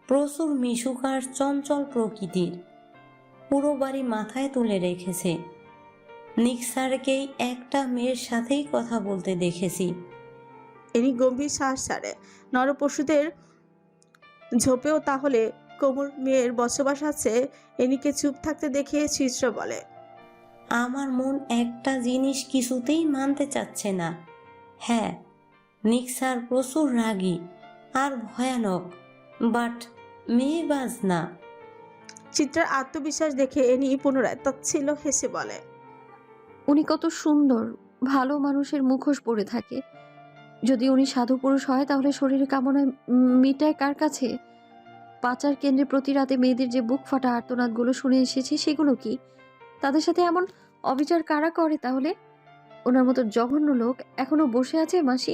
প্রচুর মিশুক আর চঞ্চল প্রকৃতির, পুরো বাড়ি মাথায় তুলে রেখেছে। নিক স্যারকেই একটা মেয়ের সাথেই কথা বলতে দেখেছি। এনি গম্ভীর শ্বাস ছাড়ে। নরপশুদের ঝোপেও তাহলে কোমল মেয়ের বসবাস আছে। এনিকে চুপ থাকতে দেখে চিত্র বলে, আমার মন একটা জিনিস কিছুতেই মানতে চাচ্ছে না। হ্যাঁ, নিক স্যার প্রচুর রাগী আর ভয়ানক, বাট মেয়েবাজ না। চিত্রার আত্মবিশ্বাস দেখে এনি পুনরায় তাচ্ছিল্য হেসে বলে, উনি কত সুন্দর, ভালো মানুষের মুখোশ পরে থাকে। যদি উনি সাধু পুরুষ হয় তাহলে শরীরে কামনায় মিটায় কার কাছে? পাচার কেন্দ্রে প্রতি রাতে মেয়েদের যে বুক ফাটা আর্তনাদগুলো শুনে এসেছি, সেগুলো কি? তাদের সাথে এমন অবিচার কারা করে তাহলে? ওনার মতো জঘন্য লোক এখনো বসে আছে মাসি?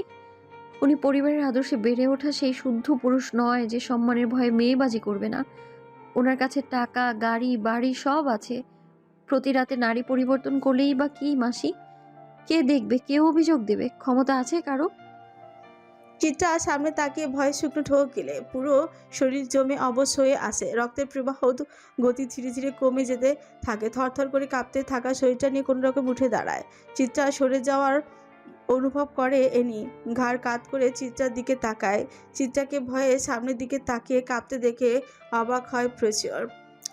উনি পরিবারের আদর্শে বেড়ে ওঠা সেই শুদ্ধ পুরুষ নয় যে সম্মানের ভয়ে মেয়েবাজি করবে না। ওনার কাছে টাকা, গাড়ি, বাড়ি সব আছে। প্রতি রাতে নারী পরিবর্তন করলেই বা কি মাসি? কে দেখবে? কেউ অভিযোগ দেবে? ক্ষমতা আছে কারো? চিত্রা সামনে তাকিয়ে ভয়ে শুকনো ঢোক গেলে পুরো শরীর জমে অবশ হয়ে আসে। রক্তের প্রবাহ গতি ধীরে ধীরে কমে যেতে থাকে। থরথর করে কাঁপতে থাকা শরীরটা নিয়ে কোনো রকম উঠে দাঁড়ায়। চিত্রা সরে যাওয়ার অনুভব করে এনি। ঘাড় কাত করে চিত্রার দিকে তাকায়। চিত্রাকে ভয়ে সামনের দিকে তাকিয়ে কাঁপতে দেখে অবাক হয় প্রচুর।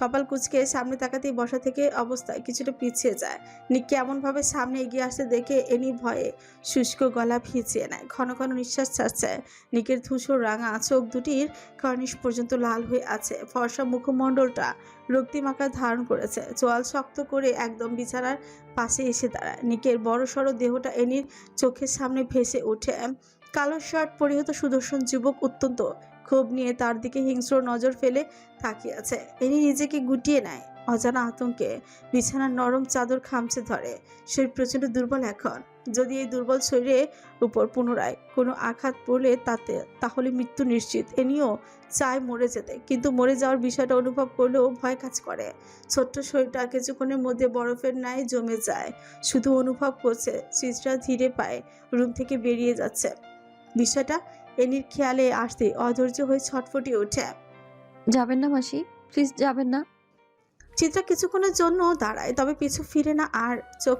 কপাল কুঁচকে সামনে তাকাতেই বসা থেকে অবস্থায় কিছুটা পিছিয়ে যায়। নিককে এমনভাবে সামনে এগিয়ে আসতে দেখে এনি ভয়ে শুষ্ক গলা ভিজিয়ে নেয়। ঘন ঘন নিঃশ্বাস ছাড়ছে। নিকের ধূসর রাঙা চোখ দুটির কর্নিশ পর্যন্ত লাল হয়ে আছে। ফর্সা মুখমণ্ডলটা রক্তিম আকার ধারণ করেছে। চোয়াল শক্ত করে একদম বিছানার পাশে এসে দাঁড়ায়। নিকের বড়সড় দেহটা এনির চোখের সামনে ভেসে ওঠে। কালো শার্ট পরিহিত সুদর্শন যুবক অত্যন্ত ক্ষোভ নিয়ে তার দিকে হিংস্র নজর ফেলে তাকিয়ে আছে। এনি নিজেকে গুটিয়ে নেয় অজানা আতঙ্কে। বিছানার নরম চাদর খামচে ধরে। শরীর প্রচণ্ড দুর্বল এখন। যদি এই দুর্বল শরীরের উপর পুনরায় কোনো আঘাত পড়লে তাহলে মৃত্যু নিশ্চিত। এনিও চায় মরে যেতে, কিন্তু মরে যাওয়ার বিষয়টা অনুভব করলেও ভয় কাজ করে। ছোট্ট শরীরটা কিছুক্ষণের মধ্যে বরফের ন্যায় জমে যায়। শুধু অনুভব করছে চিত্রা ধীরে পায়ে রুম থেকে বেরিয়ে যাচ্ছে। বিষয়টা এনির খেয়ালে আসতে অধৈর্য হয়ে ছটফটিয়ে ওঠে। যাবেন না মাসি, প্লিজ যাবেন না। চিত্রা কিছুক্ষণের জন্য দাঁড়ায়, তবে পিছু ফিরে না আর চোখ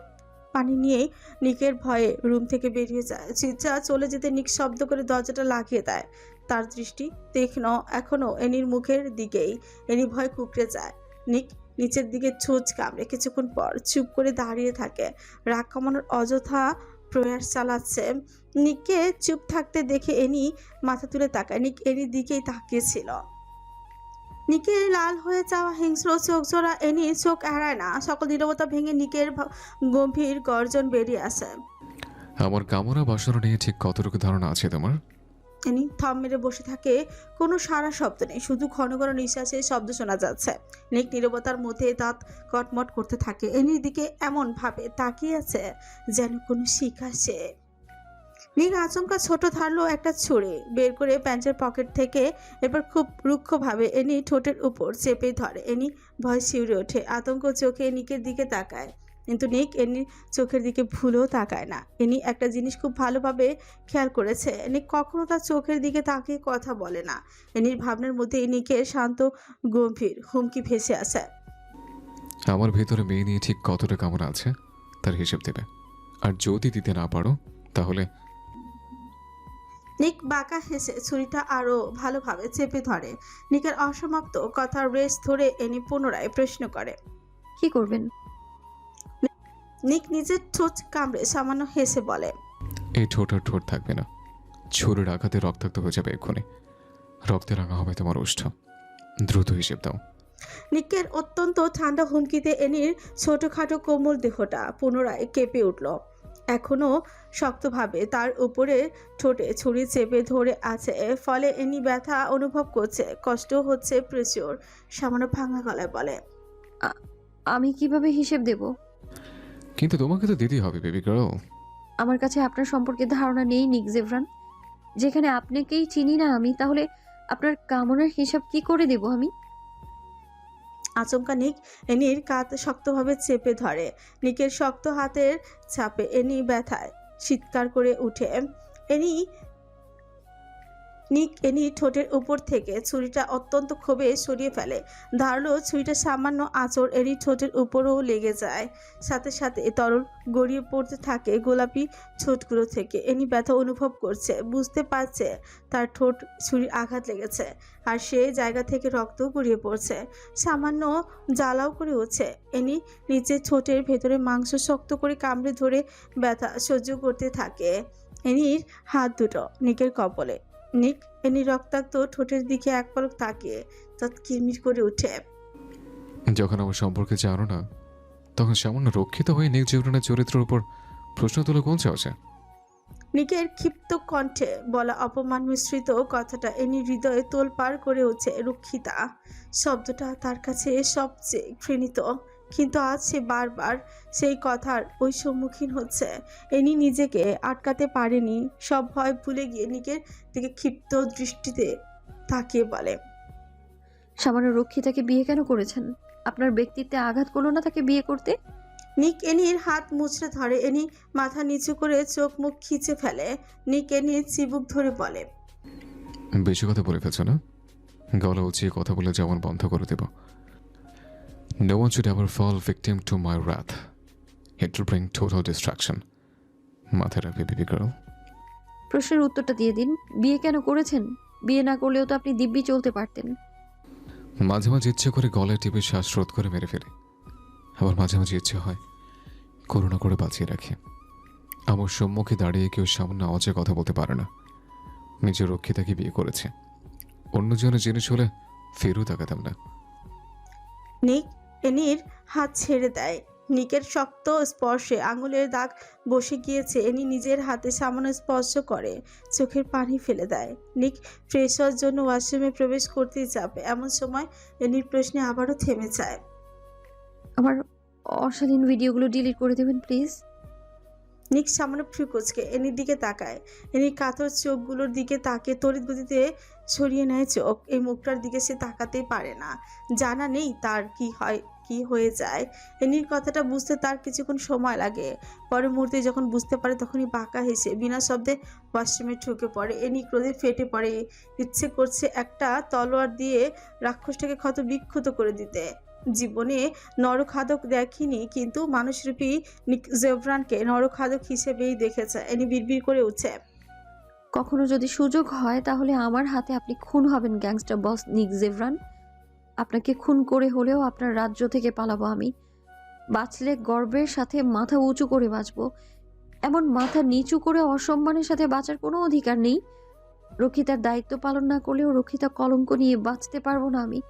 পানি নিয়েই নিকের ভয়ে রুম থেকে বেরিয়ে যায়। চিত্রা চলে যেতে নিক শব্দ করে দরজাটা লাগিয়ে দেয়। তার দৃষ্টি তীক্ষ্ণ এখনো এনির মুখের দিকেই। এনি ভয় কুকড়ে যায়। নিক নিচের দিকে ছুঁচ কামড়ে কিছুক্ষণ পর চুপ করে দাঁড়িয়ে থাকে। রাগ কমানোর অযথা প্রয়াস চালাচ্ছে। নিককে চুপ থাকতে দেখে এনি মাথা তুলে তাকায়। নিক এনির দিকেই তাকিয়েছিল। নিকের লাল হয়ে যাওয়া হিংস্র চোখ জোড়া এনি চোখ এড়ায় না। সকল নীরবতা ভেঙে নিকের গম্ভীর গর্জন বেরিয়ে আসে। আমার কামনা বাসনা নিয়ে ঠিক কতটুকু ধারণা আছে তোমার? এনি থম মেরে বসে থাকে। কোনো সারা শব্দ নেই, শুধু ঘন ঘন নিঃশ্বাসের শব্দ শোনা যাচ্ছে। নিক নীরবতার মধ্যে দাঁত কটমট করতে থাকে। এনির দিকে এমন ভাবে তাকিয়ে আছে যেন কোনো শিকার সে। নিক আচমকা ছোট ধারলো একটা ছুরি বের করে প্যান্টের পকেট থেকে এবার খুব রুক্ষভাবে এনি ঠোঁটের উপর চেপে ধরে। এনি ভয় শিউরে ওঠে। আতঙ্ক চোখে নিকের দিকে তাকায়, কিন্তু নিক এনির চোখের দিকে ভুলেও তাকায় না। এনি একটা জিনিস খুব ভালোভাবে খেয়াল করেছে, নিক কখনো তার চোখের দিকে তাকিয়ে কথা বলে না। এনির ভাবনার মধ্যে নিকের শান্ত গম্ভীর হুমকি ভেসে আসে। আমার ভেতরে মেয়ে নিয়ে ঠিক কতটা কামনা আছে তার হিসেব দেবে, আর যদি দিতে না পারো তাহলে। নিক বাঁকা হেসে ছুরিটা আরো ভালোভাবে চেপে ধরে। নিকের অসমাপ্ত কথার রেশ ধরে এনি পুনরায় প্রশ্ন করে, কি করবেন? নিক নিজের ঠোঁট কামড়ে সামান্য হেসে বলে, এই ঠোঁট আর ঠোঁট থাকবে না, ছুরির আঘাতে রক্তাক্ত হয়ে যাবে এক্ষুনি। রক্তে রাঙা হবে তোমার ওষ্ঠ। দ্রুত হিসেব দাও। নিকের অত্যন্ত ঠান্ডা হুমকিতে এনির ছোটখাটো কোমল দেহটা পুনরায় কেঁপে উঠল। এখনো শক্তভাবে তার উপরে ঠোঁটে ছুরি চেপে ধরে আছে। ফলে এনি ব্যথা অনুভব করছে, কষ্ট হচ্ছে প্রচুর। সামান্য ভাঙা গলায় বলে, আমি কিভাবে হিসেব দেব? কিন্তু তোমাকে তো দিতেই হবে বেবি গার্ল। আমার কাছে আপনার সম্পর্কে ধারণা নেই নিক জেভরান। যেখানে আপনাকেই চিনি না আমি, তাহলে আপনার কামনার হিসাব কি করে দেব আমি? আচমকা নিক এনির কাঁধ শক্তভাবে চেপে ধরে। নিকের শক্ত হাতের চাপে এনি ব্যথায় চিৎকার করে উঠে। এনি ঠোঁটের উপর থেকে ছুরিটা অত্যন্ত ক্ষোভে সরিয়ে ফেলে। ধারালো ছুরিটা সামান্য আঁচড় এনি ঠোঁটের উপরও লেগে যায়। সাথে সাথে তরল গড়িয়ে পড়তে থাকে গোলাপি ঠোঁটগুলো থেকে। এনি ব্যথা অনুভব করছে, বুঝতে পারছে তার ঠোঁট ছুরির আঘাত লেগেছে, আর সেই জায়গা থেকে রক্ত গড়িয়ে পড়ছে। সামান্য জ্বালাও করে উঠছে। এনি নিচে ঠোঁটের ভেতরে মাংস শক্ত করে কামড়ে ধরে ব্যথা সহ্য করতে থাকে। এনির হাত দুটো নিকের কপালে। নিক এনি রক্তাক্ত ঠোঁটের দিকে এক পলক তাকিয়ে কিরমির করে উঠে। যখন আমার সম্পর্কে জানো না, তখন সামান্য রক্ষিত হয়ে নিক জেভরানের চরিত্রের উপর প্রশ্ন তুলে কোন চাওছে? নিকের ক্ষিপ্ত কণ্ঠে বলা অপমান মিশ্রিত কথাটা এনি হৃদয়ে তোলপাড় করে উঠছে। রক্ষিতা শব্দটা তার কাছে সবচেয়ে ঘৃণিত, কিন্তু আজ সে বারবার সেই কথার ওই সম্মুখীন হচ্ছে। এনি নিজেকে আটকাতে পারেনি। সব ভয় ভুলে গিয়ে নিকের দিকে ক্ষিপ্ত দৃষ্টিতে তাকিয়ে বলে, সামান্য রক্ষিতাকে বিয়ে কেন করেছেন? আপনার ব্যক্তিত্বে আঘাত করলো না তাকে বিয়ে করতে? নিক এনির হাত মুচড়ে ধরে। এনি মাথা নিচু করে চোখ মুখ খিচে ফেলে। নিক এনির চিবুক ধরে বলে, বেশি কথা বলে ফেলছো না? গলা উঁচিয়ে কথা বলে যেমন বন্ধ করে দেব। No one should ever fall victim to my wrath. It will bring total destruction. মাথায় রাখবে বেবি গার্ল। প্রশ্নের উত্তরটা দিয়ে দিন। বিয়ে কেন করেছেন? বিয়ে না করলেও তো আপনি দিব্যি চলতে পারতেন। মাঝে মাঝে ইচ্ছে করে গলায় টিপে শ্বাসরোধ করে মেরে ফেলি, আবার মাঝে মাঝে ইচ্ছে হয় করুণা করে বাঁচিয়ে রাখি। আমার সম্মুখে দাঁড়িয়ে কেউ সামান্য আওয়াজে কথা বলতে পারে না। নিজের রক্ষিতাকে বিয়ে করেছে, অন্যজনের জিনিস হলে ফেরও তাকাতাম না। নিক এনির হাত ছেড়ে দেয়। নিকের শক্ত স্পর্শে আঙুলের দাগ বসে গিয়েছে। এনি নিজের হাতে সামান্য স্পর্শ করে চোখের পানি ফেলে দেয়। নিক ফ্রেশ হওয়ার জন্য ওয়াশরুমে প্রবেশ করতেই যাবে, এমন সময় এনির প্রশ্নে আবারও থেমে যায়। আমার অশালীন ভিডিওগুলো ডিলিট করে দেবেন প্লিজ। নিক সামান্য ফ্রিকুচকে এনির দিকে তাকায়। এনির কাতর চোখগুলোর দিকে তাকিয়ে তড়িৎ গতিতে সরিয়ে নেয় চোখ। এই মুখটার দিকে সে তাকাতেই পারে না। জানা নেই তার কি হয়ে যায়। এনির কথাটা বুঝতে তার কিছুক্ষণ সময় লাগে। পরের মুহূর্তে যখন বুঝতে পারে, তখনই বাঁকা হেসে বিনা শব্দে ওয়াশরুমে ঢুকে পড়ে। এনি ক্রোধে ফেটে পড়ে। ইচ্ছে করছে একটা তলোয়ার দিয়ে রাক্ষসটাকে ক্ষত বিক্ষত করে দিতে। জীবনে নরখাদক দেখিনি, কিন্তু মানুষরূপী নিক জেভরানকে নরখাদক হিসেবেই দেখেছে। এনি বিড়বিড় করে উঠছে, কখনো যদি সুযোগ হয় তাহলে আমার হাতে আপনি খুন হবেন গ্যাংস্টার বস নিক জেভরান। আপনাকে খুন করে হলেও আপনার রাজ্য থেকে পালাবো আমি। বাঁচলে গর্বের সাথে মাথা উঁচু করে বাঁচবো। এমন মাথা নিচু করে অসম্মানের সাথে বাঁচার কোনো অধিকার নেই। রক্ষিতার দায়িত্ব পালন না করলেও রক্ষিতা কলঙ্ক নিয়ে বাঁচতে পারবো না আমি।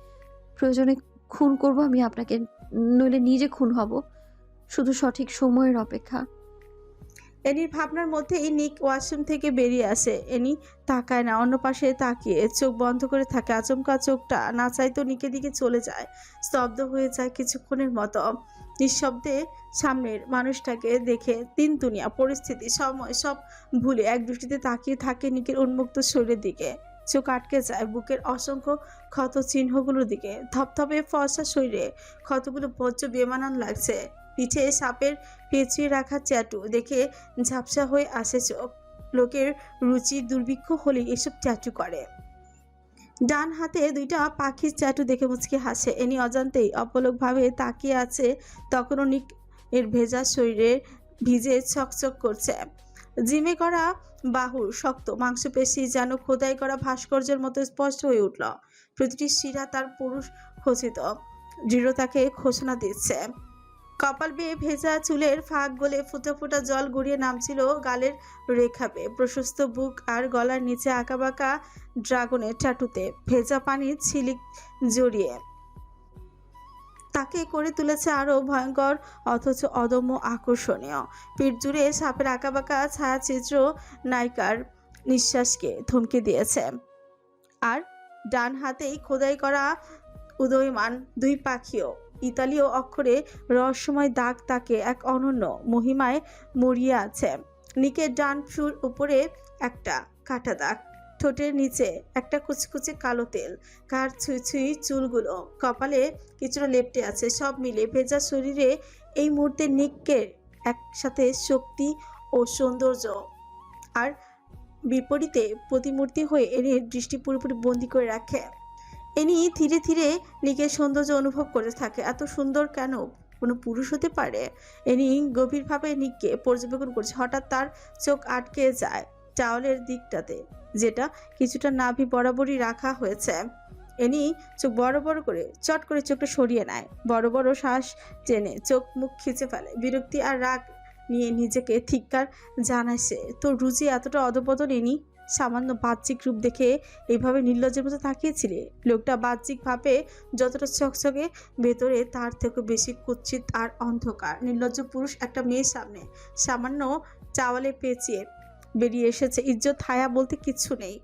প্রয়োজনে খুন করবো আমি আপনাকে, নইলে নিজে খুন হব। শুধু সঠিক সময়ের অপেক্ষা। এনির ভাবনার মধ্যেই নিক ওয়াশরুম থেকে বেরিয়ে আসে। এনি তাকায় না, অন্য পাশে তাকিয়ে চোখ বন্ধ করে থাকে। আচমকা চোখটা না চাইতো নিকের দিকে চলে যায়, স্তব্ধ হয়ে যায় কিছুক্ষণের মতো। নিঃশব্দে সামনের মানুষটাকে দেখে তিন দুনিয়া, পরিস্থিতি, সময় সব ভুলে এক দৃষ্টিতে তাকিয়ে থাকে নিকের উন্মুক্ত শরীরের দিকে। চোখ আটকে যায় বুকের অসংখ্য ক্ষত চিহ্নগুলোর দিকে। ধপধপে ফর্সা শরীরে ক্ষতগুলো বজ্র বেমানান লাগছে। পিঠে সাপের পেঁচিয়ে রাখা ট্যাটু দেখে ঝাপসা হয়ে আসে চোখ। লোকের রুচি দুর্ভিক্ষ হলে এসব ট্যাটু করে। ডান হাতে দুইটা পাখির ট্যাটু দেখে মুচকে হাসে। এনি অজান্তেই অপলকভাবে তাকিয়ে আছে। তখনও নিক এর ভেজা শরীরে ভিজে চকচক করছে। জিমে করা বাহুর শক্ত মাংসপেশি যেন খোদাই করা ভাস্কর্যের মতো স্পষ্ট হয়ে উঠল। প্রতিটি শিরা তার পুরুষ খচিত দৃঢ়তাকে ঘোষণা দিচ্ছে। কপাল বেয়ে ভেজা চুলের ফাঁক গলে ফোঁটা ফোঁটা জল গড়িয়ে নামছিল গালের রেখাবে। প্রশস্ত বুক আর গলার নিচে আঁকাবাঁকা ড্রাগনের ট্যাটুতে ভেজা পানির ছিলিক জড়িয়ে তাকে করে তুলেছে আরো ভয়ঙ্কর অথচ অদম্য আকর্ষণীয়। পিঠ জুড়ে সাপের আঁকাবাঁকা ছায়াচিত্র নায়িকার নিঃশ্বাসকে থমকে দিয়েছে। আর ডান হাতেই খোদাই করা উদয়মান দুই পাখিও ইতালীয় অক্ষরে রহস্যময় দাগ তাকে এক অনন্য মহিমায় মরিয়ে আছে। নিকের ডান ভ্রুর উপরে একটা কাটা দাগ, ঠোঁটের নিচে একটা কুচকুচে কালো তেল, কার ছুঁই ছুঁই চুলগুলো কপালে কিছুটা লেপ্টে আছে। সব মিলে ভেজা শরীরে এই মুহূর্তে নিকের একসাথে শক্তি ও সৌন্দর্য, আর বিপরীতে প্রতিমূর্তি হয়ে এনির দৃষ্টি পুরোপুরি বন্দি করে রাখে। এনি ধীরে ধীরে নিকের সৌন্দর্য অনুভব করে থাকে। এত সুন্দর কেন কোনো পুরুষ হতে পারে? এনি গভীরভাবে নিককে পর্যবেক্ষণ করছে। হঠাৎ তার চোখ আটকে যায় টাওয়ালের দিকটাতে, যেটা কিছুটা নাভি বরাবরই রাখা হয়েছে। এনি চোখ বড় বড় করে চট করে চোখটা সরিয়ে নেয়, বড় বড় শ্বাস টেনে চোখ মুখ খিচে ফেলে। বিরক্তি আর রাগ নিয়ে নিজেকে ধিক্কার জানায় সে। তোর রুচি এতটা অধপতন এনি? সামান্য বাহ্যিক রূপ দেখে এইভাবে নির্লজ্জের মতো তাকিয়েছিলে? লোকটা বাহ্যিকভাবে যতটা চকচকে, ভেতরে তার থেকে বেশি কুৎসিত আর অন্ধকার। নির্লজ্জ পুরুষ একটা মেয়ের সামনে সামান্য চাওয়ালে পেঁচিয়ে বেরিয়ে এসেছে। ইজ্জত হায়া বলতে কিচ্ছু নেই।